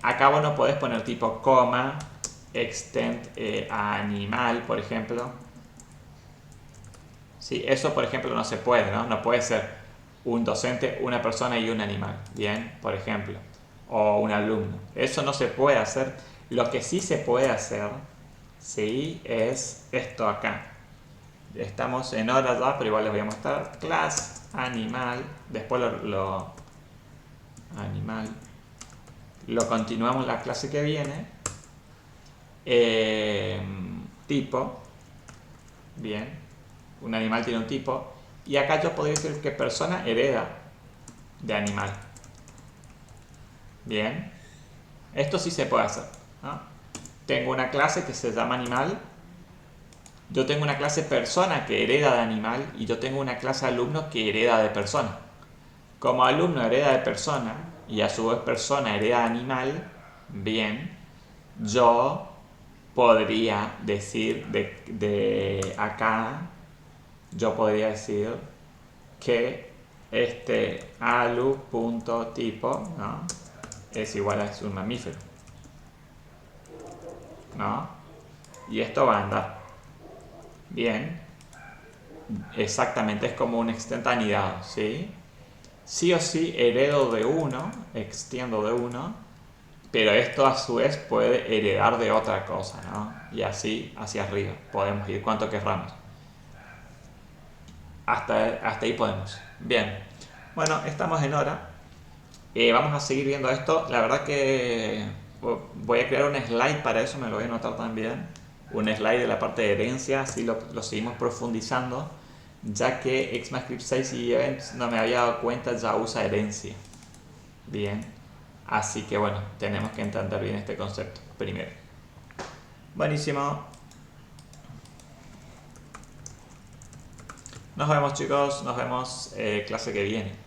acá vos no podés poner tipo coma, extend a animal, por ejemplo. Sí, eso por ejemplo no se puede, ¿no? No puede ser un docente, una persona y un animal, bien, por ejemplo, o un alumno. Eso no se puede hacer. Lo que sí se puede hacer, ¿sí?, es esto acá. Estamos en hora ya, pero igual les voy a mostrar. Class, animal, después animal. Lo continuamos en la clase que viene. Tipo. Bien. Un animal tiene un tipo. Y acá yo podría decir que persona hereda de animal. Bien. Esto sí se puede hacer, ¿no? Tengo una clase que se llama animal. Yo tengo una clase persona que hereda de animal. Y yo tengo una clase alumno que hereda de persona. Como alumno hereda de persona y a su vez persona hereda de animal, bien, yo podría decir de acá, yo podría decir que este alu.tipo, ¿no?, es igual a un mamífero, ¿no? Y esto va a andar. Bien. Exactamente, es como un extent anidado, ¿sí? Sí o sí heredo de uno, extiendo de uno, pero esto a su vez puede heredar de otra cosa, ¿no? Y así hacia arriba, podemos ir cuanto querramos. Hasta ahí podemos. Bien, bueno, estamos en hora. Vamos a seguir viendo esto. La verdad que voy a crear un slide para eso, me lo voy a anotar también. Un slide de la parte de herencia, así lo seguimos profundizando, ya que ECMAScript 6 y Events, no me había dado cuenta, ya usa herencia. Bien, así que bueno, tenemos que entender bien este concepto primero. Buenísimo. Nos vemos, chicos, nos vemos clase que viene.